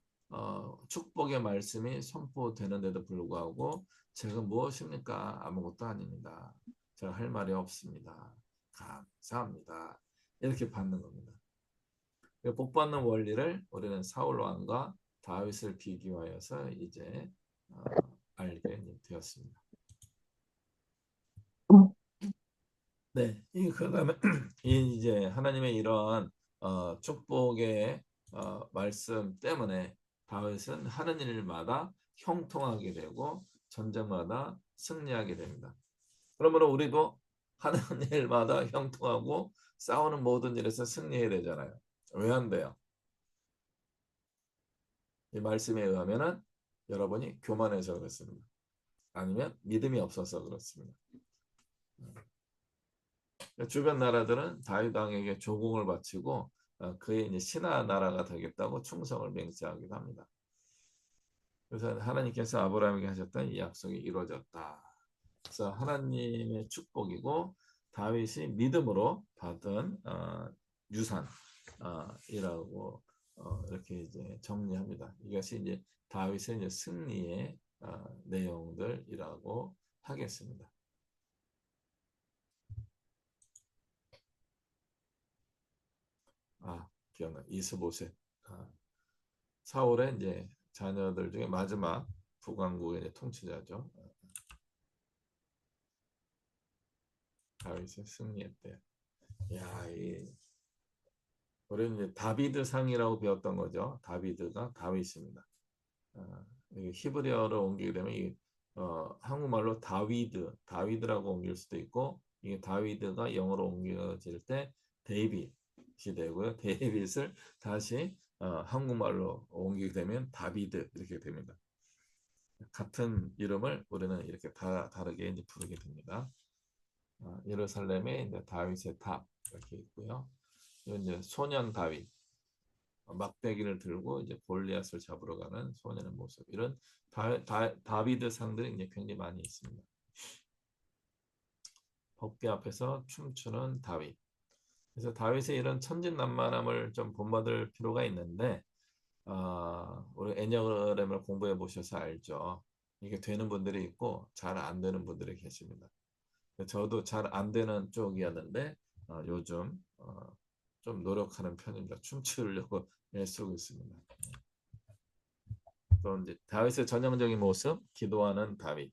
축복의 말씀이 선포되는데도 불구하고 제가 무엇입니까? 아무것도 아닙니다. 제가 할 말이 없습니다. 감사합니다. 이렇게 받는 겁니다. 복 받는 원리를 우리는 사울 왕과 다윗을 비교하여서 이제 알게 되었습니다. 네, 그다음에 이제 하나님의 이런 축복의 말씀 때문에 다윗은 하는 일마다 형통하게 되고 전쟁마다 승리하게 됩니다. 그러므로 우리도 하는 일마다 형통하고 싸우는 모든 일에서 승리해야 되잖아요. 왜 안 돼요? 이 말씀에 의하면은 여러분이 교만해서 그렇습니다. 아니면 믿음이 없어서 그렇습니다. 주변 나라들은 다윗 왕에게 조공을 바치고 그의 이제 신하 나라가 되겠다고 충성을 맹세하기도 합니다. 그래서 하나님께서 아브라함에게 하셨던 이 약속이 이루어졌다. 그래서 하나님의 축복이고 다윗이 믿음으로 받은 유산이라고 이렇게 이제 정리합니다. 이것이 이제 다윗의 이제 승리의 내용들이라고 하겠습니다. 기억나. 이스보셋. 사울의 이제 자녀들 중에 마지막 북왕국의 이제 통치자죠. 다윗의 승리했대요. 야, 우리는 이제 다비드 상이라고 배웠던 거죠. 다비드가 다윗입니다. 히브리어로 옮기게 되면 한국말로 다위드라고 옮길 수도 있고 이게 다위드가 영어로 옮겨질 때 데이빗이 되고요. 데이빗을 다시 한국말로 옮기게 되면 다비드 이렇게 됩니다. 같은 이름을 우리는 이렇게 다르게 이제 부르게 됩니다. 예루살렘에 이제 다윗의 탑 이렇게 있고요. 이건 이제 소년 다윗, 막대기를 들고 이제 골리앗을 잡으러 가는 소년의 모습. 이런 다비드 상들이 이제 굉장히 많이 있습니다. 법궤 앞에서 춤추는 다윗. 그래서 다윗의 이런 천진난만함을 좀 본받을 필요가 있는데, 우리 애니어그램을 공부해 보셔서 알죠. 이게 되는 분들이 있고 잘 안 되는 분들이 계십니다. 저도 잘 안 되는 쪽이었는데 요즘 좀 노력하는 편입니다. 춤추려고 애쓰고 있습니다. 또 이제 다윗의 전형적인 모습, 기도하는 다윗.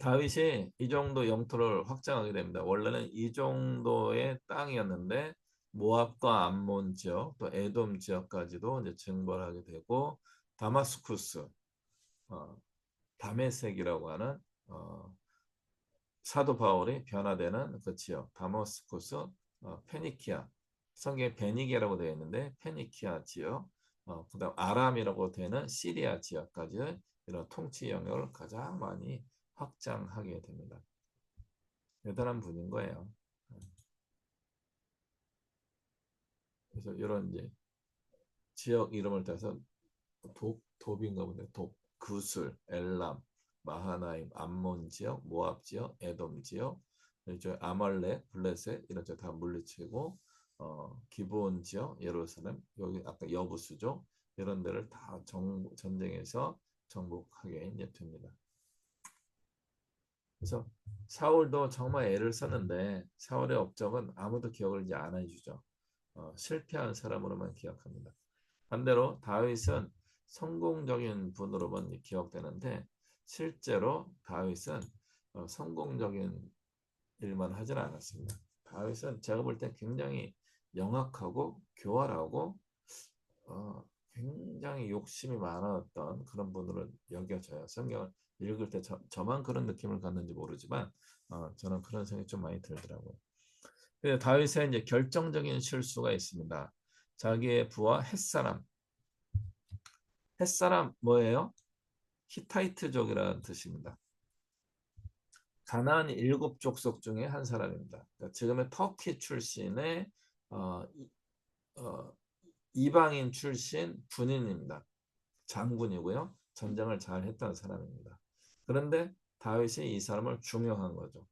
다윗이 이 정도 영토를 확장하게 됩니다. 원래는 이 정도의 땅이었는데 모압과 암몬 지역, 또 에돔 지역까지도 이제 증벌하게 되고 다마스쿠스, 어, 다메섹이라고 하는 어, 사도 바울이 변화되는 그 지역, 다마스쿠스, 페니키아, 성경에 베니게라고 되어 있는데 페니키아 지역, 그다음 아람이라고 되는 시리아 지역까지 이런 통치 영역을 가장 많이 확장하게 됩니다. 대단한 분인 거예요. 그래서 이런 이제 지역 이름을 따서 돕인가 보네. 구슬, 엘람, 마하나임, 암몬 지역, 모압 지역, 에돔 지역, 이제 아말렉, 블레셋 이런 쪽 다 물리치고 기브온 지역, 예루살렘, 여기 아까 여부수죠. 이런 데를 다 전쟁에서 정복하게 이제 됩니다. 그래서 사울도 정말 애를 썼는데 사울의 업적은 아무도 기억을 이제 안 해주죠. 실패한 사람으로만 기억합니다. 반대로 다윗은 성공적인 분으로만 기억되는데 실제로 다윗은 성공적인 일만 하지는 않았습니다. 다윗은 제가 볼 때 굉장히 영악하고 교활하고 굉장히 욕심이 많았던 그런 분으로 여겨져요. 성경을 읽을 때 저만 그런 느낌을 갖는지 모르지만 저는 그런 생각이 좀 많이 들더라고요. 근데 다윗의 이제 결정적인 실수가 있습니다. 자기의 부하 햇사람, 햇사람 뭐예요? 히타이트족이라는 뜻입니다. 가나안 일곱 족속 중에 한 사람입니다. 그러니까 지금의 터키 출신의 어, 어, 이방인 출신 군인입니다. 장군이고요. 전쟁을 잘 했던 사람입니다. 그런데 다윗이 이 사람을 중용한 거죠.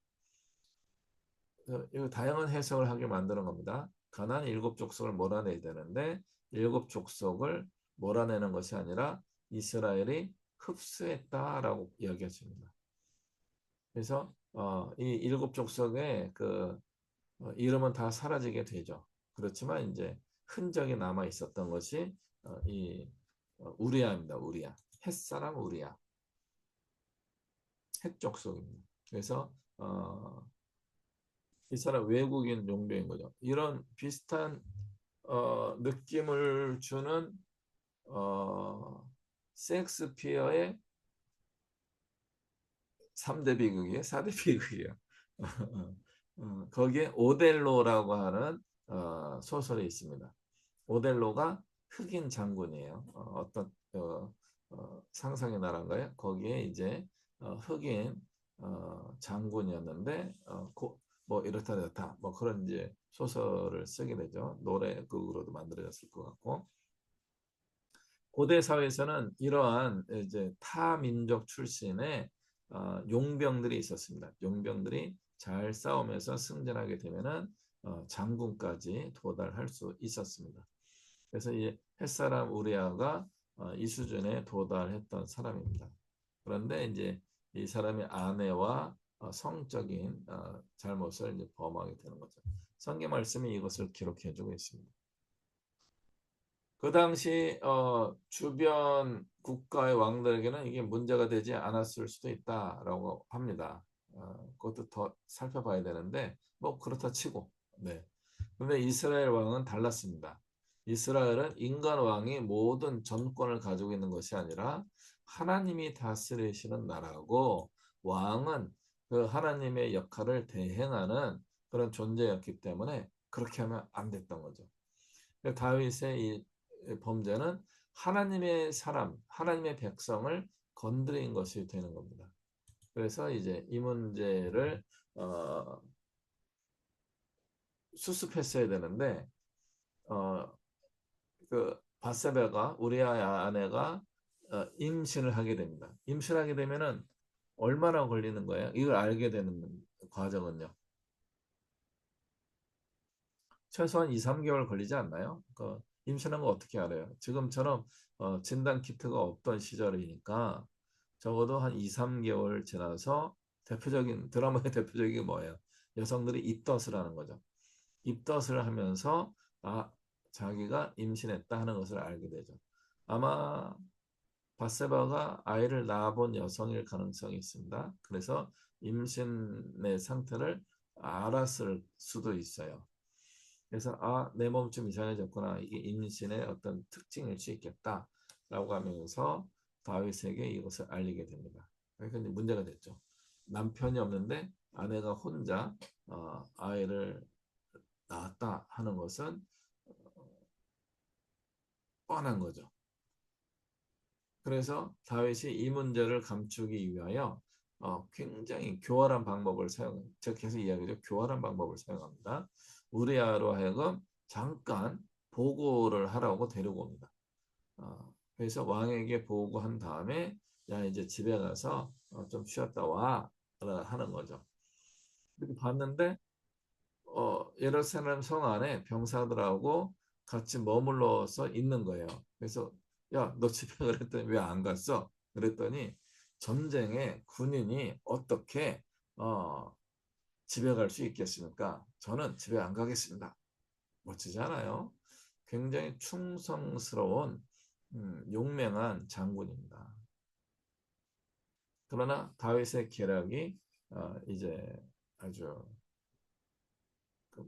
이거 다양한 해석을 하게 만드는 겁니다. 가나안 일곱 족속을 몰아내야 되는데 일곱 족속을 몰아내는 것이 아니라 이스라엘이 흡수했다라고 이야기했습니다. 그래서 이 일곱 족속의 그 이름은 다 사라지게 되죠. 그렇지만 이제 흔적이 남아 있었던 것이 이 우리아입니다. 우리아. 햇사람 우리아. 햇족속입니다. 그래서 이 사람 외국인 용도인 거죠. 이런 비슷한 느낌을 주는 셰익스피어의 3대 비극이에요. 4대 비극이에요. 거기에 오델로라고 하는 소설이 있습니다. 오델로가 흑인 장군이에요. 어떤 상상의 나라인가요? 거기에 이제 흑인 장군이었는데 뭐 이렇다 저렇다 뭐 그런 이제 소설을 쓰게 되죠. 노래극으로도 만들어졌을 것 같고 고대 사회에서는 이러한 이제 타 민족 출신의 용병들이 있었습니다. 용병들이 잘 싸우면서 승진하게 되면은 장군까지 도달할 수 있었습니다. 그래서 이 햇사람 우리아가 이 수준에 도달했던 사람입니다. 그런데 이제 이 사람의 아내와 성적인 잘못을 이제 범하게 되는 거죠. 성경 말씀이 이것을 기록해주고 있습니다. 그 당시 주변 국가의 왕들에게는 이게 문제가 되지 않았을 수도 있다라고 합니다. 그것도 더 살펴봐야 되는데 뭐 그렇다 치고 네. 근데 이스라엘 왕은 달랐습니다. 이스라엘은 인간 왕이 모든 전권을 가지고 있는 것이 아니라 하나님이 다스리시는 나라고 왕은 그 하나님의 역할을 대행하는 그런 존재였기 때문에 그렇게 하면 안 됐던 거죠. 다윗의 이 범죄는 하나님의 사람, 하나님의 백성을 건드린 것이 되는 겁니다. 그래서 이제 이 문제를 어, 수습했어야 되는데 어, 그 바세바가 우리아의 아내가 임신을 하게 됩니다. 임신하게 되면은 얼마나 걸리는 거예요? 이걸 알게 되는 과정은요. 최소한 2, 3개월 걸리지 않나요? 임신한 거 어떻게 알아요? 지금처럼 진단 키트가 없던 시절이니까 적어도 한 2, 3개월 지나서 대표적인 드라마의 대표적인 게 뭐예요? 여성들이 입덧을 하는 거죠. 입덧을 하면서 자기가 임신했다 하는 것을 알게 되죠. 아마 바세바가 아이를 낳아본 여성일 가능성이 있습니다. 그래서 임신의 상태를 알았을 수도 있어요. 그래서 내 몸 좀 이상해졌구나. 이게 임신의 어떤 특징일 수 있겠다라고 하면서 다윗에게 이것을 알리게 됩니다. 그러니까 이제 문제가 됐죠. 남편이 없는데 아내가 혼자 아이를 낳았다 하는 것은 뻔한 거죠. 그래서 다윗이 이 문제를 감추기 위하여 굉장히 교활한 방법을 제가 계속 이야기죠. 교활한 방법을 사용합니다. 우리아로 하여금 잠깐 보고를 하라고 데리고 옵니다. 그래서 왕에게 보고한 다음에 야 이제 집에 가서 좀 쉬었다 와 하는 거죠. 이렇게 봤는데 예루살렘 성 안에 병사들하고 같이 머물러서 있는 거예요. 그래서 야, 너 집에 그랬더니 왜 안 갔어? 그랬더니 전쟁에 군인이 어떻게 어, 집에 갈 수 있겠습니까? 저는 집에 안 가겠습니다. 멋지잖아요. 굉장히 충성스러운 용맹한 장군입니다. 그러나 다윗의 계략이 이제 아주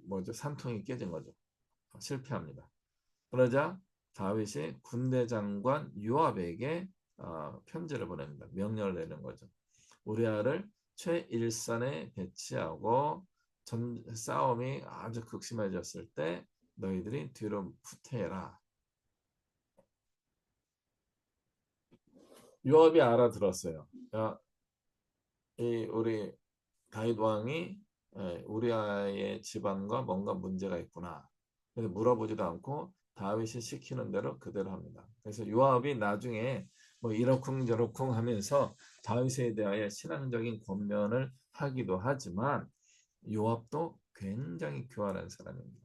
뭐죠? 산통이 깨진 거죠. 실패합니다. 그러자 다윗이 군대 장관 요압에게 편지를 보냅니다. 명령을 내는 거죠. 우리아를 최일선에 배치하고 싸움이 아주 극심해졌을 때 너희들이 뒤로 후퇴해라. 요압이 알아들었어요. 야, 우리 다윗 왕이 우리아의 집안과 뭔가 문제가 있구나. 그래서 물어보지도 않고 다윗이 시키는 대로 그대로 합니다. 그래서 요압이 나중에 뭐 이러쿵저러쿵 하면서 다윗에 대하여 신앙적인 권면을 하기도 하지만 요압도 굉장히 교활한 사람입니다.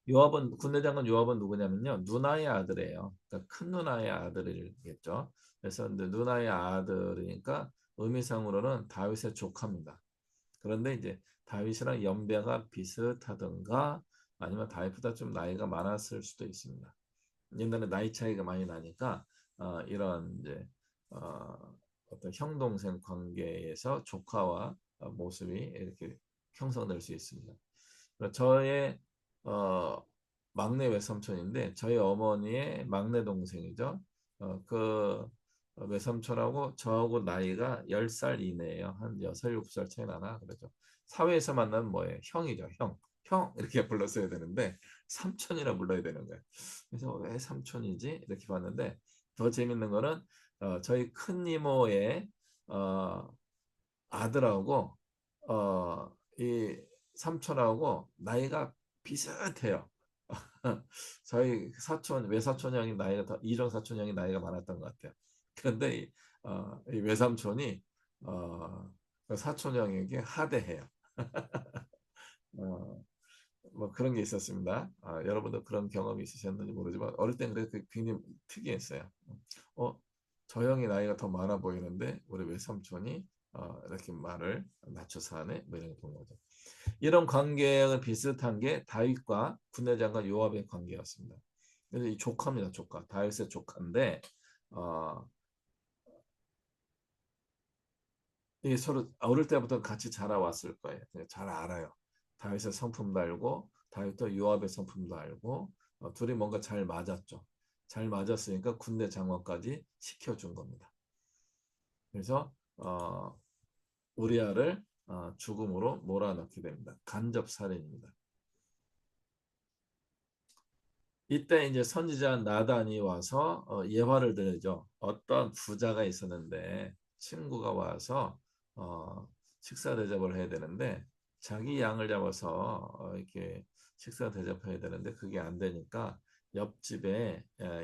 요압은 군대 장관 요압은 누구냐면요 누나의 아들이에요. 그러니까 큰 누나의 아들이겠죠. 그래서 누나의 아들이니까 의미상으로는 다윗의 조카입니다. 그런데 이제 다윗이랑 연배가 비슷하던가 아니면 다윗보다 좀 나이가 많았을 수도 있습니다. 옛날에 나이 차이가 많이 나니까 이런 이제 어떤 형 동생 관계에서 조카와 모습이 이렇게 형성될 수 있습니다. 저의 어, 막내 외삼촌인데 저희 어머니의 막내 동생이죠. 그 외삼촌하고 저하고 나이가 10살 이내예요. 한 6, 7살 차이 나나 그러죠. 사회에서 만나면 뭐예요? 형이죠. 형. 형 이렇게 불렀어야 되는데 삼촌이라 불러야 되는 거예요. 그래서 왜 삼촌이지? 이렇게 봤는데 더 재밌는 거는 저희 큰 이모의 어, 아들하고 이 삼촌하고 나이가 비슷해요. 저희 사촌 외사촌 형이 나이가 더 이종 사촌 형이 나이가 많았던 것 같아요. 그런데 이 외삼촌이 그 사촌 형에게 하대해요. 어, 뭐 그런 게 있었습니다. 여러분도 그런 경험이 있으셨는지 모르지만 어릴 땐 그래도 굉장히 특이했어요. 어, 저 형이 나이가 더 많아 보이는데 우리 외삼촌이 이렇게 말을 낮춰서 하네 뭐 이런 본 거죠. 이런 관계가 비슷한 게 다윗과 군대 장관 요압의 관계였습니다. 그래서 이 조카입니다, 조카. 다윗의 조카인데 어, 이게 서로 어릴 때부터 같이 자라왔을 거예요. 잘 알아요. 다윗의 성품도 알고 다윗도 요압의 성품도 알고 둘이 뭔가 잘 맞았죠. 잘 맞았으니까 군대 장관까지 시켜준 겁니다. 그래서 우리아를 죽음으로 몰아넣게 됩니다. 간접 살인입니다. 이때 이제 선지자 나단이 와서 예화를 드리죠. 어떤 부자가 있었는데 친구가 와서 식사 대접을 해야 되는데 자기 양을 잡아서 이렇게 식사 대접해야 되는데 그게 안 되니까 옆집에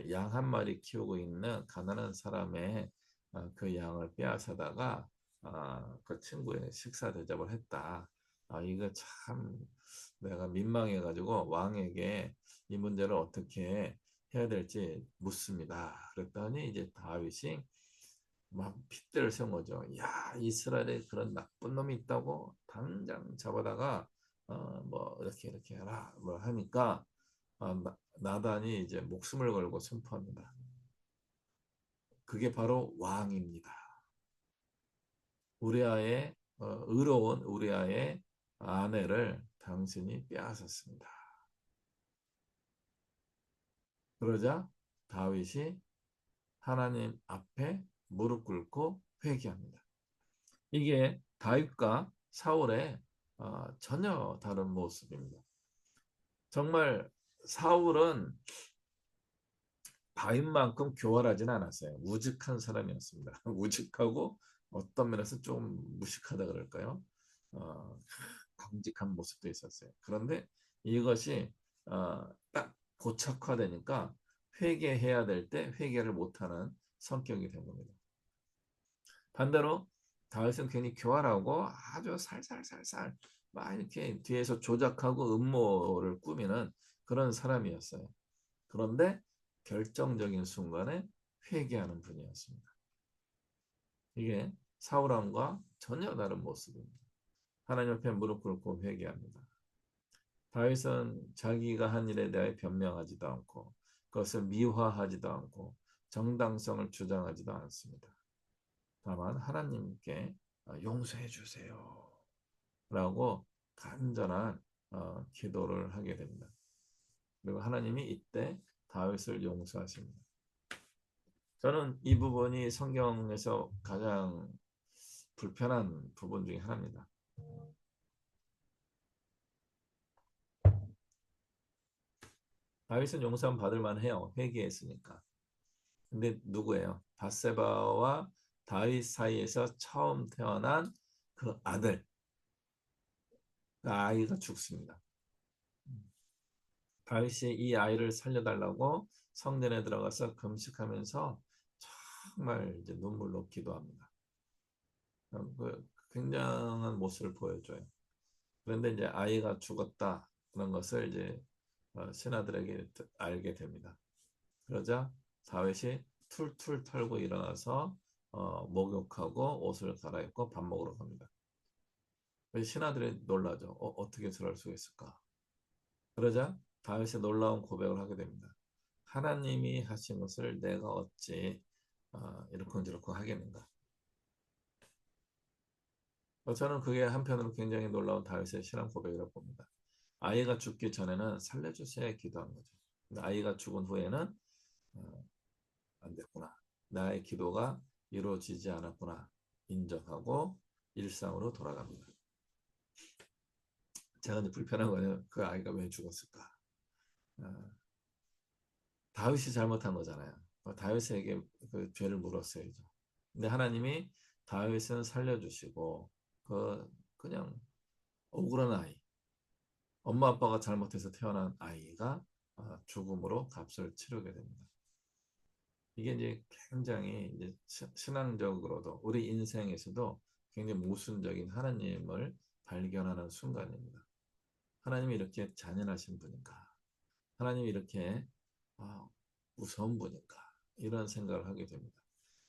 양 한 마리 키우고 있는 가난한 사람의 그 양을 빼앗아다가 그 친구의 식사 대접을 했다. 이거 참 내가 민망해가지고 왕에게 이 문제를 어떻게 해야 될지 묻습니다. 그랬더니 이제 다윗이 막 핏대를 세운 거죠. 야, 이스라엘에 그런 나쁜 놈이 있다고 당장 잡아다가 뭐 이렇게 해라 뭐 하니까 나단이 이제 목숨을 걸고 선포합니다. 그게 바로 왕입니다. 우리아의 의로운 우리아의 아내를 당신이 빼앗았습니다. 그러자 다윗이 하나님 앞에 무릎 꿇고 회개합니다. 이게 다윗과 사울의 전혀 다른 모습입니다. 정말 사울은 다윗만큼 교활하지는 않았어요. 우직한 사람이었습니다. 우직하고 어떤 면에서 좀 무식하다 그럴까요? 어, 강직한 모습도 있었어요. 그런데 이것이 딱 고착화되니까 회개해야 될 때 회개를 못하는 성격이 된 겁니다. 반대로 다윗은 괜히 교활하고 아주 살살살살 막 이렇게 뒤에서 조작하고 음모를 꾸미는 그런 사람이었어요. 그런데 결정적인 순간에 회개하는 분이었습니다. 이게 사울왕과 전혀 다른 모습입니다. 하나님 앞에 무릎 꿇고 회개합니다. 다윗은 자기가 한 일에 대해 변명하지도 않고 그것을 미화하지도 않고 정당성을 주장하지도 않습니다. 다만 하나님께 용서해 주세요 라고 간절한 기도를 하게 됩니다. 그리고 하나님이 이때 다윗을 용서하십니다. 저는 이 부분이 성경에서 가장 불편한 부분 중에 하나입니다. 다윗은 용서함 받을 만해요. 회개했으니까. 근데 누구예요? 밧세바와 다윗 사이에서 처음 태어난 그 아들, 그 아이가 죽습니다. 다윗이 이 아이를 살려달라고 성전에 들어가서 금식하면서 정말 이제 눈물로 기도합니다. 그 굉장한 모습을 보여줘요. 그런데 이제 아이가 죽었다 그런 것을 이제 신하들에게 알게 됩니다. 그러자 다윗이 툴툴 털고 일어나서 목욕하고 옷을 갈아입고 밥 먹으러 갑니다. 신하들이 놀라죠. 어떻게 저럴 수가 있을까? 그러자 다윗이 놀라운 고백을 하게 됩니다. 하나님이 하신 것을 내가 어찌 이러쿵저러쿵 하겠는가? 저는 그게 한편으로 굉장히 놀라운 다윗의 신앙 고백이라고 봅니다. 아이가 죽기 전에는 살려주세요 기도한 거죠. 근데 아이가 죽은 후에는 어, 안 됐구나. 나의 기도가 이루어지지 않았구나. 인정하고 일상으로 돌아갑니다. 제가 이제 불편한 거는 그 아이가 왜 죽었을까? 어, 다윗이 잘못한 거잖아요. 다윗에게 그 죄를 물었어야죠. 근데 하나님이 다윗은 살려주시고 그냥 억울한 아이, 엄마 아빠가 잘못해서 태어난 아이가 죽음으로 값을 치르게 됩니다. 이게 이제 굉장히 이제 신앙적으로도 우리 인생에서도 굉장히 모순적인 하나님을 발견하는 순간입니다. 하나님이 이렇게 잔인하신 분인가? 하나님이 이렇게 아, 무서운 분인가? 이런 생각을 하게 됩니다.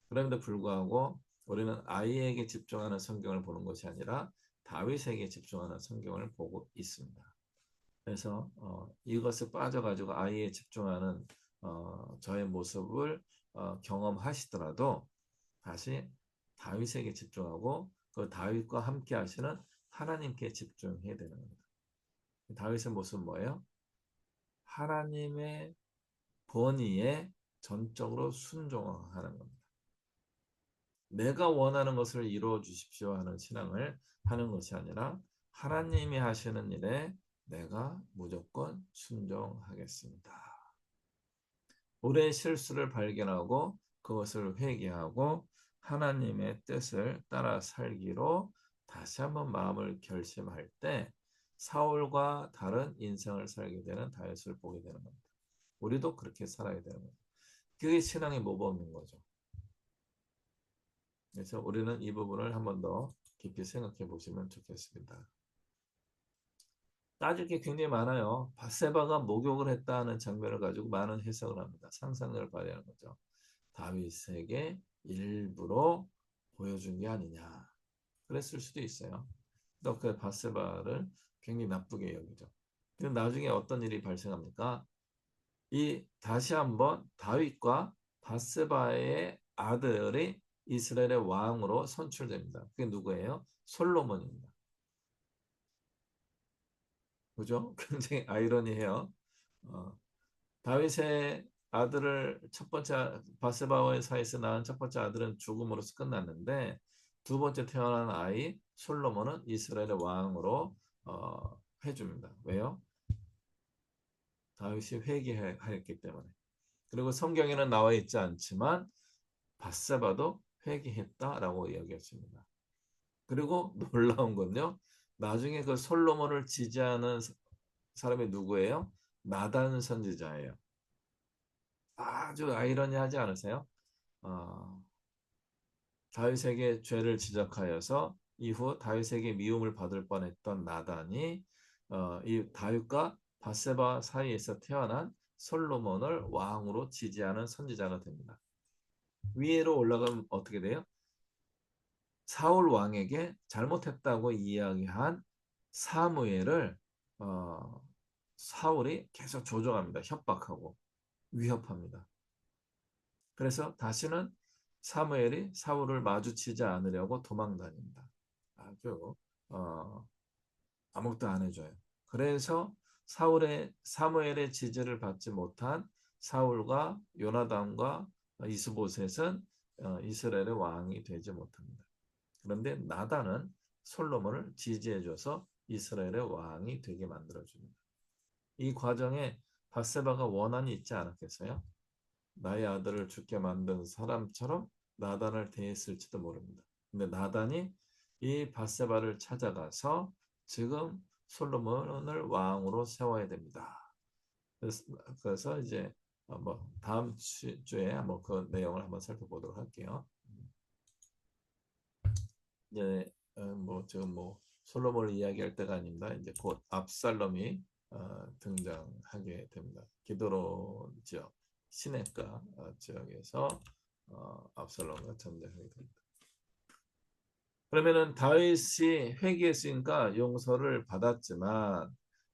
그럼에도 불구하고 우리는 아이에게 집중하는 성경을 보는 것이 아니라 다윗에게 집중하는 성경을 보고 있습니다. 그래서 이것에 빠져가지고 아이에 집중하는 저의 모습을 경험하시더라도 다시 다윗에게 집중하고 그 다윗과 함께 하시는 하나님께 집중해야 되는 겁니다. 다윗의 모습은 뭐예요? 하나님의 권위에 전적으로 순종하는 겁니다. 내가 원하는 것을 이루어 주십시오 하는 신앙을 하는 것이 아니라 하나님이 하시는 일에 내가 무조건 순종하겠습니다. 우리의 실수를 발견하고 그것을 회개하고 하나님의 뜻을 따라 살기로 다시 한번 마음을 결심할 때 사울과 다른 인생을 살게 되는 다윗을 보게 되는 겁니다. 우리도 그렇게 살아야 되는 거죠. 그게 신앙의 모범인 거죠. 그래서 우리는 이 부분을 한번 더 깊이 생각해 보시면 좋겠습니다. 따질 게 굉장히 많아요. 바세바가 목욕을 했다는 장면을 가지고 많은 해석을 합니다. 상상력을 발휘하는 거죠. 다윗에게 일부러 보여준 게 아니냐. 그랬을 수도 있어요. 또 그 바세바를 굉장히 나쁘게 여기죠. 근데 나중에 어떤 일이 발생합니까? 이 다시 한번 다윗과 바세바의 아들이 이스라엘의 왕으로 선출됩니다. 그게 누구예요? 솔로몬입니다. 그죠? 굉장히 아이러니해요. 어, 다윗의 아들을 첫 번째 바세바와의 사이에서 낳은 첫 번째 아들은 죽음으로써 끝났는데 두 번째 태어난 아이 솔로몬은 이스라엘의 왕으로 해줍니다. 왜요? 다윗이 회개하였기 때문에. 그리고 성경에는 나와 있지 않지만 바세바도 회개했다라고 이야기했습니다. 그리고 놀라운 건요. 나중에 그 솔로몬을 지지하는 사람이 누구예요? 나단 선지자예요. 아주 아이러니하지 않으세요? 어, 다윗에게 죄를 지적하여서 이후 다윗에게 미움을 받을 뻔했던 나단이 이 다윗과 바세바 사이에서 태어난 솔로몬을 왕으로 지지하는 선지자가 됩니다. 위로 올라가면 어떻게 돼요? 사울 왕에게 잘못했다고 이야기한 사무엘을 어, 사울이 계속 조종합니다. 협박하고 위협합니다. 그래서 다시는 사무엘이 사울을 마주치지 않으려고 도망다닙니다. 아주 어, 아무것도 안 해줘요. 그래서 사무엘의 지지를 받지 못한 사울과 요나단과 이스보셋은 이스라엘의 왕이 되지 못합니다. 그런데 나단은 솔로몬을 지지해줘서 이스라엘의 왕이 되게 만들어줍니다. 이 과정에 바세바가 원한이 있지 않았겠어요? 나의 아들을 죽게 만든 사람처럼 나단을 대했을지도 모릅니다. 근데 나단이 이 바세바를 찾아가서 지금 솔로몬을 왕으로 세워야 됩니다. 그래서 이제 뭐 다음 주에 한번 그 내용을 한번 살펴보도록 할게요. 이제 뭐 지금 뭐 솔로몬을 이야기할 때가 아닙니다. 이제 곧 압살롬이 등장하게 됩니다. 기드론 지역 시내가 지역에서 압살롬과 전쟁하게 됩니다. 그러면은 다윗이 회개했으니까 용서를 받았지만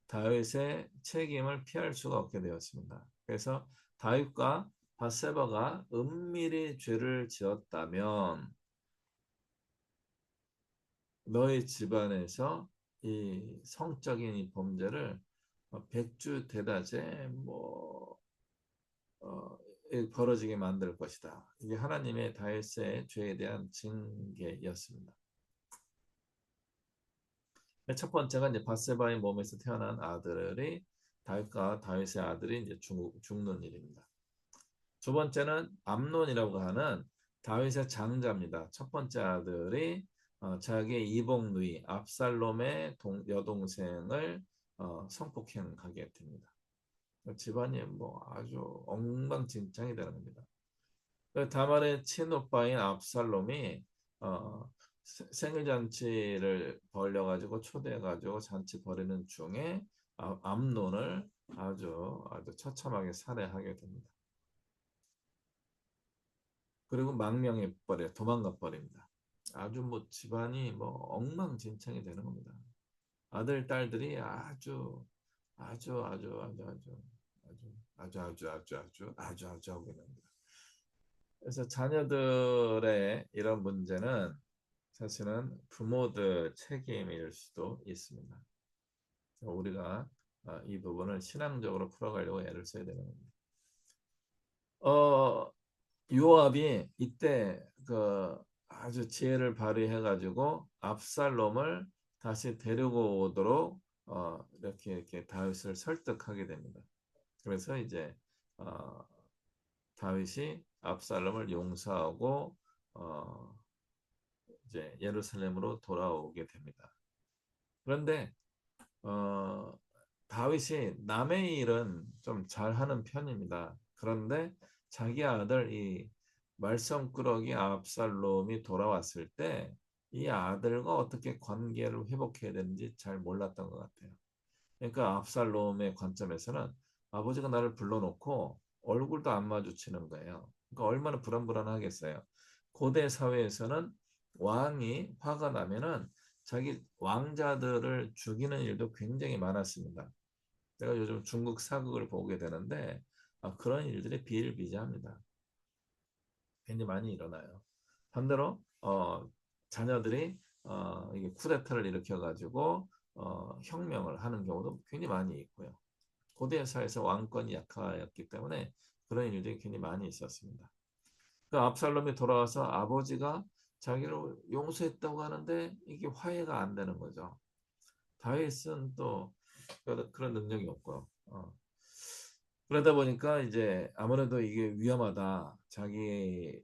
다윗의 책임을 피할 수가 없게 되었습니다. 그래서 다윗과 바세바가 은밀히 죄를 지었다면 너의 집안에서 이 성적인 이 범죄를 백주 대낮에 어, 벌어지게 만들 것이다. 이게 하나님의 다윗의 죄에 대한 징계였습니다. 첫 번째가 이제 바세바의 몸에서 태어난 아들이 다윗과 다윗의 아들이 이제 죽는 일입니다. 두 번째는 암논이라고 하는 다윗의 장자입니다. 첫 번째 아들이 자기의 이복 누이 압살롬의 여동생을 성폭행하게 됩니다. 집안이 뭐 아주 엉망진창이 되는 겁니다. 다말의 친오빠인 압살롬이 생일 잔치를 벌려가지고 초대해가지고 잔치 벌이는 중에 암논을 아주 처참하게 살해하게 됩니다. 그리고 망명해 버려 도망가 버립니다. 아주 뭐 집안이 뭐 엉망진창이 되는 겁니다. 아들 딸들이 아주 하고 있는 겁니다. 그래서 자녀들의 이런 문제는 사실은 부모들 책임일 수도 있습니다. 우리가 이 부분을 신앙적으로 풀어가려고 애를 써야 되는 겁니다. 어, 요압이 이때 그 아주 지혜를 발휘해가지고 압살롬을 다시 데리고 오도록 이렇게 다윗을 설득하게 됩니다. 그래서 이제 어, 다윗이 압살롬을 용서하고 이제 예루살렘으로 돌아오게 됩니다. 그런데 어, 다윗이 남의 일은 좀 잘하는 편입니다. 그런데 자기 아들 이 말썽꾸러기 압살롬이 돌아왔을 때 이 아들과 어떻게 관계를 회복해야 되는지 잘 몰랐던 것 같아요. 그러니까 압살롬의 관점에서는 아버지가 나를 불러놓고 얼굴도 안 마주치는 거예요. 그러니까 얼마나 불안불안하겠어요. 고대 사회에서는 왕이 화가 나면은 자기 왕자들을 죽이는 일도 굉장히 많았습니다. 제가 요즘 중국 사극을 보게 되는데 그런 일들이 비일비재합니다. 굉장히 많이 일어나요. 반대로 자녀들이 이게 쿠데타를 일으켜가지고 혁명을 하는 경우도 굉장히 많이 있고요. 고대 사회에서 왕권이 약하였기 때문에 그런 일들이 굉장히 많이 있었습니다. 그 압살롬이 돌아와서 아버지가 자기를 용서했다고 하는데 이게 화해가 안 되는 거죠. 다윗은 또 그런 능력이 없고요. 그러다 보니까 이제 아무래도 이게 위험하다. 자기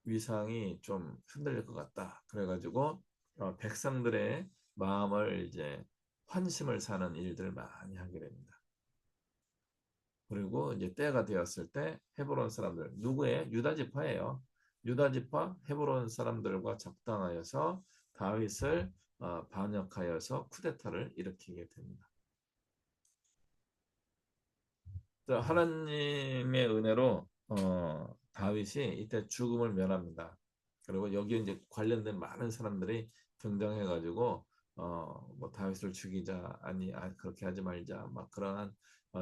위상이 좀 흔들릴 것 같다. 그래가지고 백성들의 마음을 이제 환심을 사는 일들을 많이 하게 됩니다. 그리고 이제 때가 되었을 때 헤브론 사람들 누구의 유다 지파예요. 유다 지파 헤브론 사람들과 적당하여서 다윗을 반역하여서 쿠데타를 일으키게 됩니다. 하나님의 은혜로 다윗이 이때 죽음을 면합니다. 그리고 여기에 이제 관련된 많은 사람들이 등장해가지고 뭐 다윗을 죽이자 아니 그렇게 하지 말자 막 그러한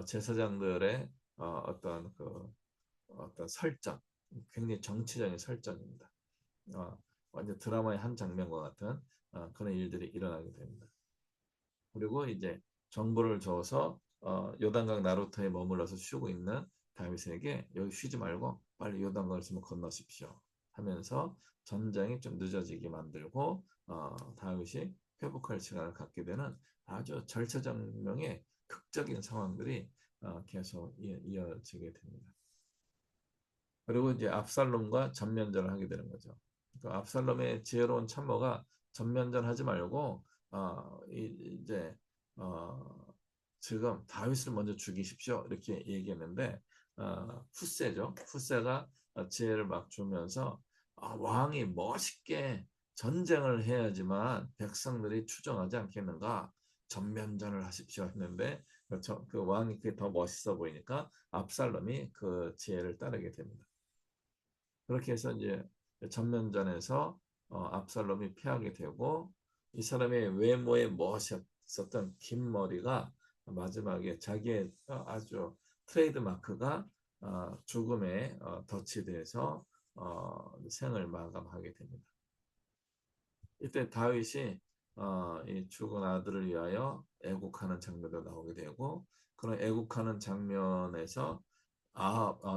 제사장들의 어떤 그 어떤 설정 굉장히 정치적인 설정입니다. 완전 드라마의 한 장면과 같은 그런 일들이 일어나게 됩니다. 그리고 이제 정보를 줘서 요단강 나루터에 머물러서 쉬고 있는 다윗에게 여기 쉬지 말고 빨리 요단강을 좀 건너십시오 하면서 전쟁이 좀 늦어지게 만들고 다윗이 회복할 시간을 갖게 되는 아주 절체절명의 극적인 상황들이 계속 이어지게 됩니다. 그리고 이제 압살롬과 전면전을 하게 되는 거죠. 그러니까 압살롬의 지혜로운 참모가 전면전하지 말고 이제 어, 지금 다윗을 먼저 죽이십시오 이렇게 얘기했는데 후세죠. 후세가 지혜를 막 주면서 왕이 멋있게 전쟁을 해야지만 백성들이 추종하지 않겠는가 전면전을 하십시오 했는데 그 왕이 그게 더 멋있어 보이니까 압살롬이 그 지혜를 따르게 됩니다. 그렇게 해서 이제 전면전에서 압살롬이 패하게 되고 이 사람의 외모에 멋있었던 긴 머리가 마지막에 자기의 아주 트레이드 마크가 죽음에 덫이 돼서 생을 마감하게 됩니다. 이때 다윗이 이 죽은 아들을 위하여 애국하는 장면도 나오게 되고 그런 애국하는 장면에서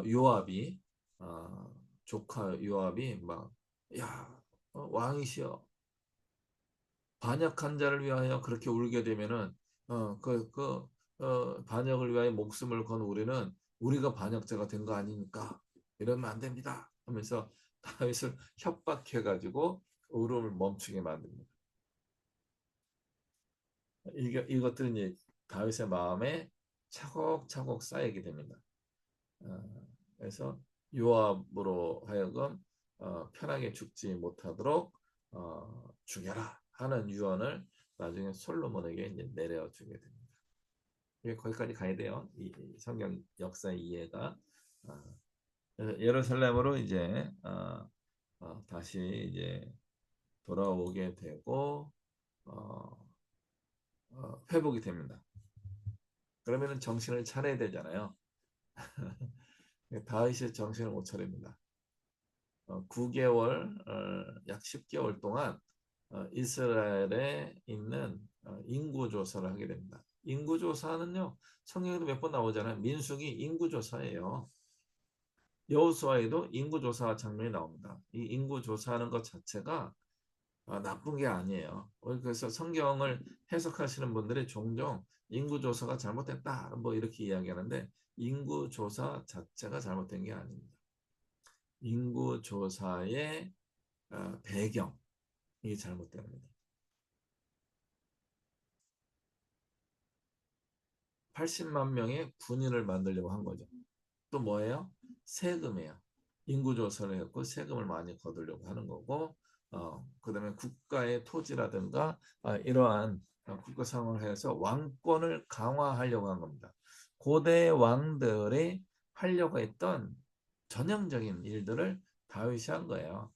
요압이 조카 요압이 막 야, 왕이시여 반역한 자를 위하여 그렇게 울게 되면은 반역을 위하여 목숨을 건 우리는 우리가 반역자가 된 거 아닙니까? 이러면 안 됩니다. 하면서 다윗을 협박해가지고 울음을 멈추게 만듭니다. 이것들은 이제 다윗의 마음에 차곡차곡 쌓이게 됩니다. 그래서 요압으로 하여금 편하게 죽지 못하도록 죽여라 하는 유언을 나중에 솔로몬에게 이제 내려주게 됩니다. 거기까지 가야 돼요. 이 성경 역사의 이해가 예루살렘으로 이제 다시 이제 돌아오게 되고 어, 회복이 됩니다. 그러면은 정신을 차려야 되잖아요. 다윗이 정신을 못 차립니다. 9개월, 약 10개월 동안 이스라엘에 있는 인구 조사를 하게 됩니다. 인구 조사는요, 성경에도 몇 번 나오잖아요. 민수기 인구 조사예요. 여호수아에도 인구 조사 장면이 나옵니다. 이 인구 조사하는 것 자체가 나쁜 게 아니에요. 그래서 성경을 해석하시는 분들이 종종 인구 조사가 잘못됐다, 뭐 이렇게 이야기하는데 인구 조사 자체가 잘못된 게 아닙니다. 인구 조사의 배경, 이게 잘못된 겁니다. 80만 명의 군인을 만들려고 한 거죠. 또 뭐예요? 세금이에요. 인구 조사를 했고 세금을 많이 거두려고 하는 거고, 그다음에 국가의 토지라든가 이러한 국가 상황을 해서 왕권을 강화하려고 한 겁니다. 고대 왕들이 하려고 했던 전형적인 일들을 다윗이 한 거예요.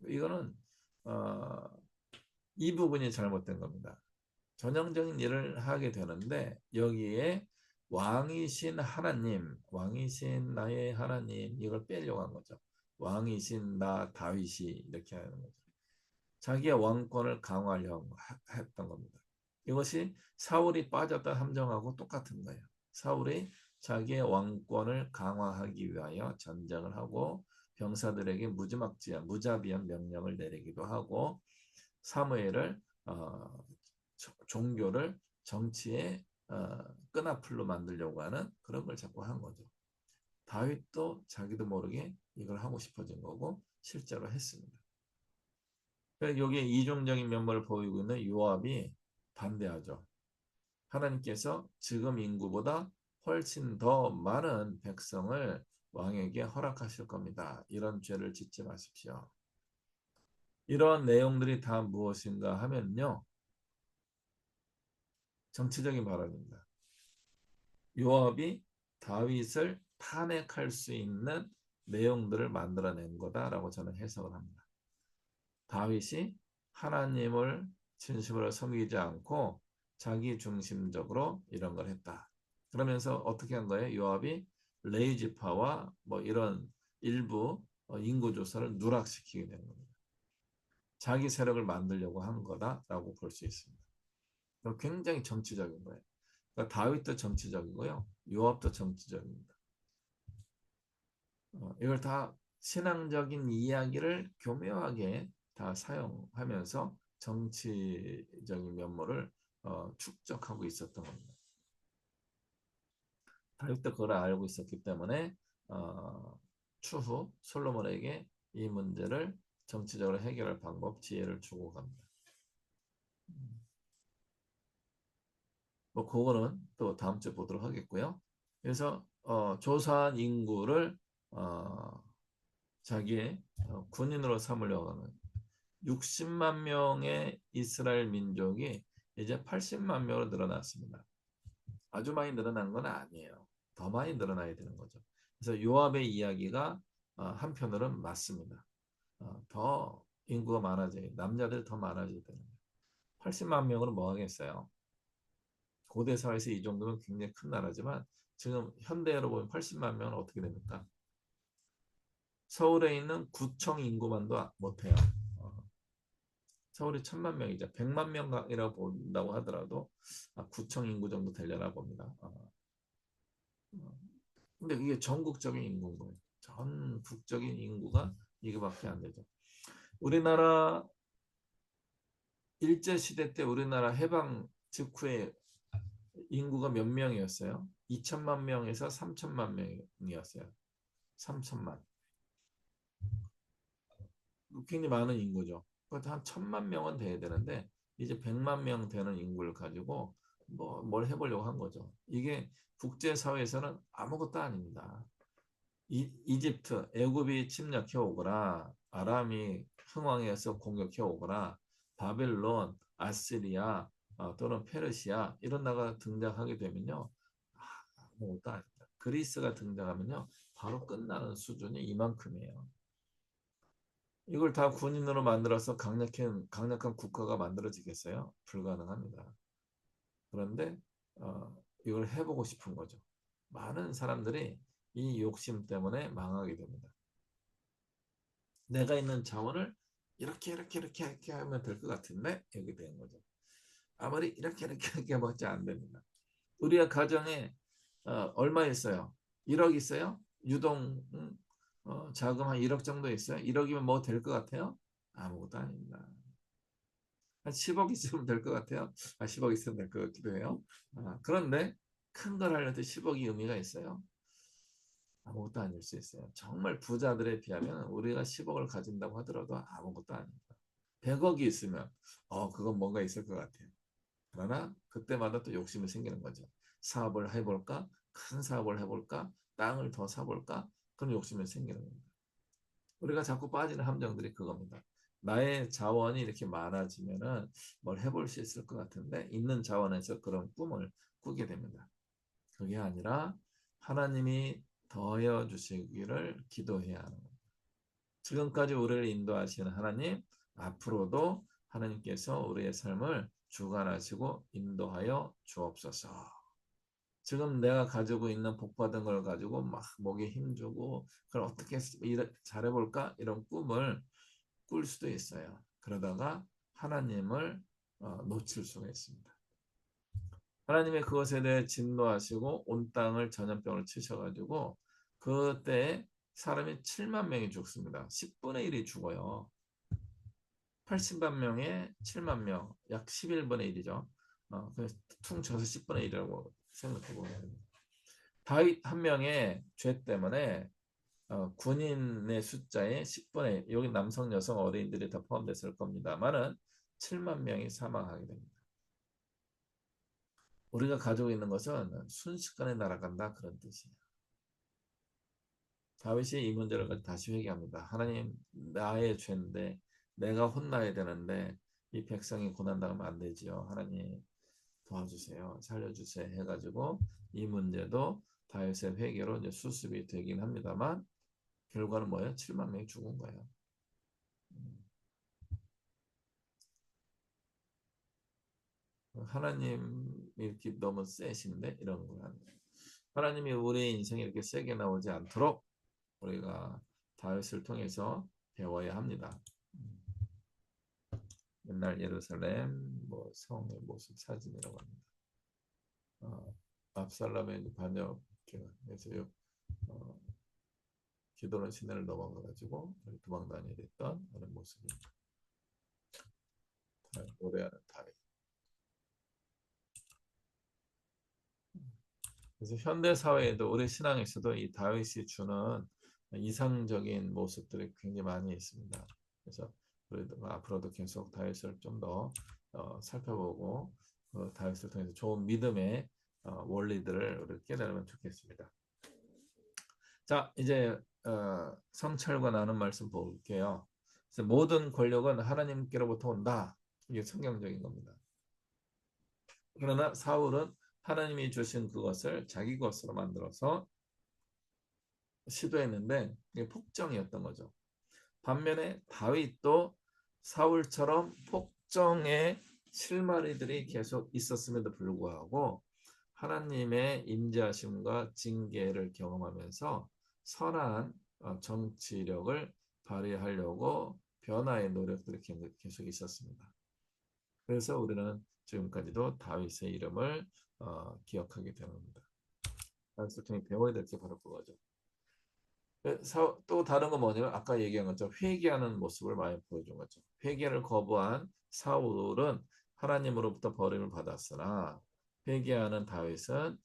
이거는 어, 이 부분이 잘못된 겁니다. 전형적인 일을 하게 되는데 여기에 왕이신 하나님, 왕이신 나의 하나님 이걸 빼려고 한 거죠. 왕이신 나 다윗이 이렇게 하는 거죠. 자기의 왕권을 강화하려고 했던 겁니다. 이것이 사울이 빠졌던 함정하고 똑같은 거예요. 사울이 자기의 왕권을 강화하기 위하여 전쟁을 하고 병사들에게 무자비한 명령을 내리기도 하고 사무엘을 종교를 정치의 끈앞으로 만들려고 하는 그런 걸 자꾸 한 거죠. 다윗도 자기도 모르게 이걸 하고 싶어진 거고 실제로 했습니다. 여기에 이중적인 면모를 보이고 있는 요압이 반대하죠. 하나님께서 지금 인구보다 훨씬 더 많은 백성을 왕에게 허락하실 겁니다. 이런 죄를 짓지 마십시오. 이런 내용들이 다 무엇인가 하면요. 정치적인 발언입니다. 요압이 다윗을 탄핵할 수 있는 내용들을 만들어낸 거다라고 저는 해석을 합니다. 다윗이 하나님을 진심으로 섬기지 않고 자기 중심적으로 이런 걸 했다. 그러면서 어떻게 한 거예요? 요압이 레이지파와 뭐 이런 일부 인구 조사를 누락시키게 된 겁니다. 자기 세력을 만들려고 한 거다라고 볼 수 있습니다. 굉장히 정치적인 거예요. 그러니까 다윗도 정치적이고요. 요압도 정치적입니다. 이걸 다 신앙적인 이야기를 교묘하게 다 사용하면서 정치적인 면모를 축적하고 있었던 겁니다. 다윗도 그걸 알고 있었기 때문에 어, 추후 솔로몬에게 이 문제를 정치적으로 해결할 방법, 지혜를 주고 갑니다. 뭐 그거는 또 다음 주에 보도록 하겠고요. 그래서 조사한 인구를 어, 자기의 군인으로 삼으려고 하는 60만 명의 이스라엘 민족이 이제 80만 명으로 늘어났습니다. 아주 많이 늘어난 건 아니에요. 더 많이 늘어나야 되는 거죠. 그래서 요압의 이야기가 한편으로는 맞습니다. 더 인구가 많아져야 남자들이 더 많아져야 되는 거예요. 80만 명으로 뭐 하겠어요? 고대 사회에서 이 정도면 굉장히 큰 나라지만 지금 현대로 보면 80만 명은 어떻게 됩니까? 서울에 있는 구청 인구만도 못해요. 서울이 1000만 명이죠. 100만 명이라고 본다고 하더라도 구청 인구 정도 되려나 봅니다. 근데 이게 전국적인 인구인 거예요. 전국적인 인구가 이거밖에 안 되죠. 우리나라 일제시대 때 우리나라 해방 직후에 인구가 몇 명이었어요? 2천만 명에서 3천만 명이었어요. 3천만. 굉장히 많은 인구죠. 그것도 한 1000만 명은 돼야 되는데 이제 100만 명 되는 인구를 가지고 뭐 뭘 해보려고 한 거죠. 이게 국제사회에서는 아무것도 아닙니다. 이집트, 애굽이 침략해 오거나 아람이 흥왕해서 공격해 오거나 바벨론, 아시리아 또는 페르시아 이런 나라가 등장하게 되면요. 아무것도 아닙니다. 그리스가 등장하면요. 바로 끝나는 수준이 이만큼이에요. 이걸 다 군인으로 만들어서 강력한 국가가 만들어지겠어요? 불가능합니다. 그런데 이걸 해보고 싶은 거죠. 많은 사람들이 이 욕심 때문에 망하게 됩니다. 내가 있는 자원을 이렇게 하면 될 것 같은데 여기 된 거죠. 아무리 이렇게 해봤자 안 됩니다. 우리가 가정에 얼마 있어요? 1억 있어요? 유동 자금 한 1억 정도 있어요? 1억이면 뭐 될 것 같아요? 아무것도 아닙니다. 한 10억 있으면 될 것 같아요. 10억 있으면 될 것 같기도 해요. 그런데 큰 걸 하려도 10억이 의미가 있어요. 아무것도 아닐 수 있어요. 정말 부자들에 비하면 우리가 10억을 가진다고 하더라도 아무것도 아닙니다. 100억이 있으면 그건 뭔가 있을 것 같아요. 그러나 그때마다 또 욕심이 생기는 거죠. 사업을 해볼까? 큰 사업을 해볼까? 땅을 더 사볼까? 그런 욕심이 생기는 겁니다. 우리가 자꾸 빠지는 함정들이 그겁니다. 나의 자원이 이렇게 많아지면은 뭘 해볼 수 있을 것 같은데 있는 자원에서 그런 꿈을 꾸게 됩니다. 그게 아니라 하나님이 더하여 주시기를 기도해야 하는 겁니다. 지금까지 우리를 인도하시는 하나님, 앞으로도 하나님께서 우리의 삶을 주관하시고 인도하여 주옵소서. 지금 내가 가지고 있는 복 받은 걸 가지고 막 목에 힘주고 그걸 어떻게 잘해볼까 이런 꿈을 꿀 수도 있어요. 그러다가 하나님을 놓칠 수가 있습니다. 하나님의 그것에 대해 진노하시고 온 땅을 전염병을 치셔가지고 그때 사람이 7만 명이 죽습니다. 10분의 1이 죽어요. 80만 명에 7만 명, 약 11분의 1이죠. 퉁 쳐서 10분의 1이라고 생각해 보면 됩니다. 다윗 한 명의 죄 때문에 군인의 숫자의 10분의 1, 여기 남성, 여성, 어린이들이 다 포함됐을 겁니다만은 7만 명이 사망하게 됩니다. 우리가 가지고 있는 것은 순식간에 날아간다 그런 뜻이에요. 다윗이 이 문제를 다시 회개합니다. 하나님, 나의 죄인데 내가 혼나야 되는데 이 백성이 고난당하면 안 되지요. 하나님 도와주세요. 살려주세요. 해가지고 이 문제도 다윗의 회개로 이제 수습이 되긴 합니다만 결과는 뭐예요? 7만 명이 죽은 거예요. 하나님 이렇게 너무 세신데 이런 거 하나님이 우리 인생에 이렇게 세게 나오지 않도록 우리가 다윗을 통해서 배워야 합니다. 옛날 예루살렘 뭐 성의 모습 사진이라고 합니다. 압살롬의 반역 그래서 어, 기도는 시내를 넘어가가지고 도망 다니랬던 그런 모습입니다. 노래하는 다윗. 그래서 현대 사회에도 우리 신앙에서도 이 다윗이 주는 이상적인 모습들이 굉장히 많이 있습니다. 그래서 우리도 앞으로도 계속 다윗을 좀 더 살펴보고 다윗을 통해서 좋은 믿음의 원리들을 우리 깨달으면 좋겠습니다. 자, 이제 성찰과 나눈 말씀 볼게요. 그래서 모든 권력은 하나님께로부터 온다. 이게 성경적인 겁니다. 그러나 사울은 하나님이 주신 그것을 자기 것으로 만들어서 시도했는데 이게 폭정이었던 거죠. 반면에 다윗도 사울처럼 폭정의 실마리들이 계속 있었음에도 불구하고 하나님의 임재하심과 징계를 경험하면서 선한 정치력을 발휘하려고 변화의 노력들이 계속 있었습니다. 그래서 우리는 지금까지도 다윗의 이름을 기억하게 됩니다. 다윗을 통해 배워야 될 게 바로 그거죠. 또 다른 건 뭐냐면 아까 얘기한 것처럼 회개하는 모습을 많이 보여준 거죠. 회개를 거부한 사울은 하나님으로부터 버림을 받았으나 회개하는 다윗은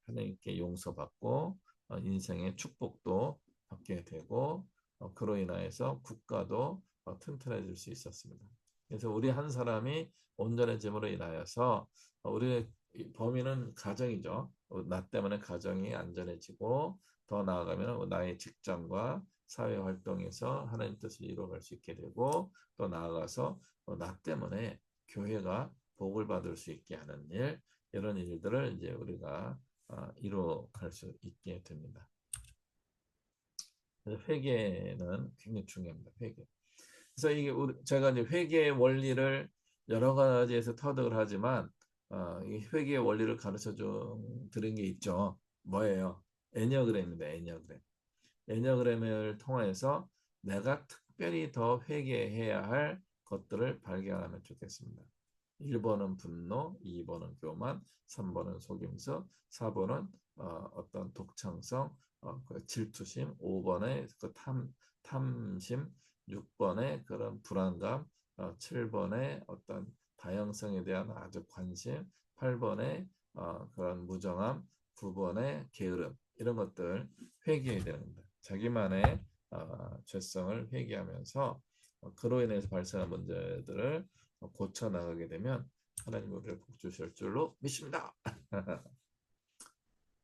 하나님께 용서받고 인생의 축복도 받게 되고 그로 인하여서 국가도 튼튼해질 수 있었습니다. 그래서 우리 한 사람이 온전해짐으로 인하여서 우리의 범위는 가정이죠. 나 때문에 가정이 안전해지고 더 나아가면 나의 직장과 사회 활동에서 하나님 뜻을 이루어갈 수 있게 되고 또 나아가서 나 때문에 교회가 복을 받을 수 있게 하는 일 이런 일들을 이제 우리가 이루어갈 수 있게 됩니다. 그래서 회개는 굉장히 중요합니다. 회개. 그래서 이게 제가 이제 회개의 원리를 여러 가지에서 터득을 하지만 이 회개의 원리를 가르쳐 드린 게 있죠. 뭐예요? 애니어그램입니다. 애니어그램. 애니어그램을 통해서 내가 특별히 더 회개해야 할 것들을 발견하면 좋겠습니다. 1번은 분노, 2번은 교만, 3번은 속임수, 4번은 어떤 독창성, 그 질투심, 5번의 그 탐심, 6번의 그런 불안감, 7번의 어떤 다양성에 대한 아주 관심, 8번의 그런 무정함, 9번의 게으름 이런 것들 회개해야 됩니다. 자기만의 죄성을 회개하면서 그로 인해서 발생한 문제들을 고쳐 나가게 되면 하나님 우리를 복 주실 줄로 믿습니다.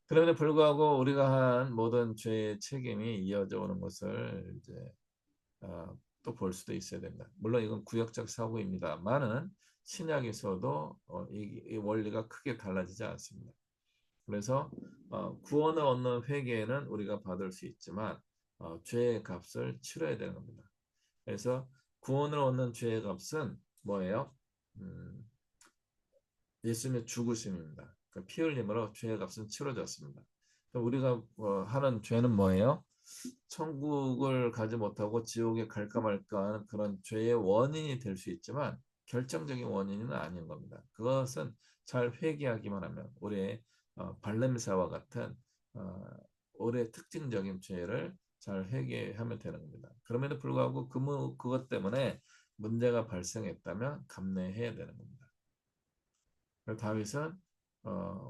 그럼에도 불구하고 우리가 한 모든 죄의 책임이 이어져 오는 것을 이제 또 볼 수도 있어야 된다. 물론 이건 구역적 사고입니다만은 신약에서도 이 원리가 크게 달라지지 않습니다. 그래서 구원을 얻는 회개는 우리가 받을 수 있지만 죄의 값을 치러야 되는 겁니다. 그래서 구원을 얻는 죄의 값은 뭐예요? 음, 예수님의 죽으심입니다. 피 흘림으로 죄의 값은 치러졌습니다. 우리가 하는 죄는 뭐예요? 천국을 가지 못하고 지옥에 갈까 말까 하는 그런 죄의 원인이 될 수 있지만 결정적인 원인은 아닌 겁니다. 그것은 잘 회개하기만 하면 우리의 발냄새와 같은 어, 우리의 특징적인 죄를 잘 회개하면 되는 겁니다. 그럼에도 불구하고 그것 때문에 문제가 발생했다면 감내해야 되는 겁니다. 다윗은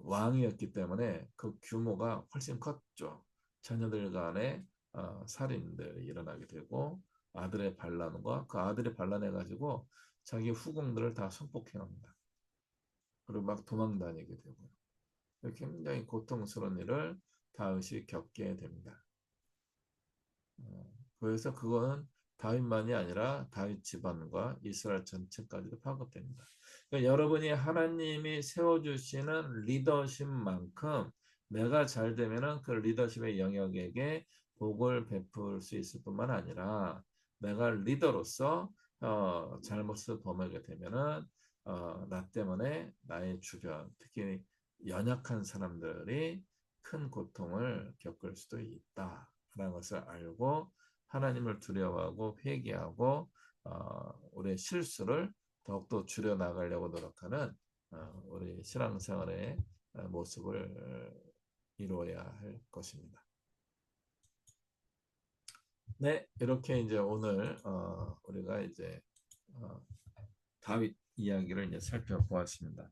왕이었기 때문에 그 규모가 훨씬 컸죠. 자녀들 간에 살인들이 일어나게 되고 아들의 반란과 그 아들이 반란해 가지고 자기 후궁들을 다 손폭행합니다. 그리고 막 도망 다니게 되고요. 굉장히 고통스러운 일을 다윗이 겪게 됩니다. 그래서 그거는 다윗만이 아니라 다윗 집안과 이스라엘 전체까지도 파급됩니다. 그러니까 여러분이 하나님이 세워주시는 리더십만큼 내가 잘 되면은 그 리더십의 영역에게 복을 베풀 수 있을 뿐만 아니라 내가 리더로서 잘못을 범하게 되면은 나 때문에 나의 주변, 특히 연약한 사람들이 큰 고통을 겪을 수도 있다라는 것을 알고 하나님을 두려워하고 회개하고 우리의 실수를 더욱더 줄여나가려고 노력하는 우리 신앙생활의 모습을 이루어야 할 것입니다. 네, 이렇게 이제 오늘 우리가 이제 어, 다윗 이야기를 이제 살펴보았습니다.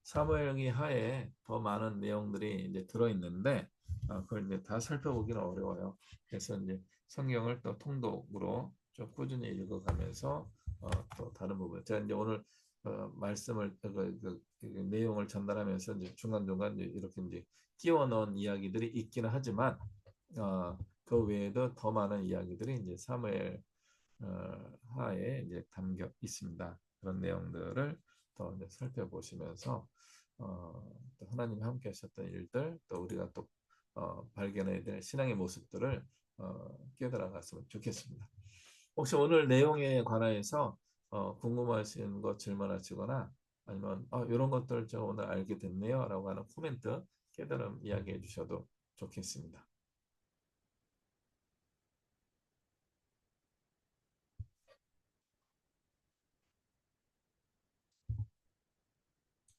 사무엘기 하에 더 많은 내용들이 이제 들어있는데 그걸 이제 다 살펴보기는 어려워요. 그래서 이제 성경을 또 통독으로 좀 꾸준히 읽어가면서 또 다른 부분 제가 이제 오늘 말씀을 그 내용을 전달하면서 이제 중간중간 이제 이렇게 이제 끼워 넣은 이야기들이 있기는 하지만 그 외에도 더 많은 이야기들이 이제 사무엘 하에 이제 담겨 있습니다. 그런 내용들을 더 이제 살펴보시면서 또 하나님이 함께 하셨던 일들, 또 우리가 또 발견해야 될 신앙의 모습들을 깨달아 갔으면 좋겠습니다. 혹시 오늘 내용에 관하여서 궁금하신 것 질문하시거나 아니면 이런 것들 저 오늘 알게 됐네요 라고 하는 코멘트 깨달음 이야기해 주셔도 좋겠습니다.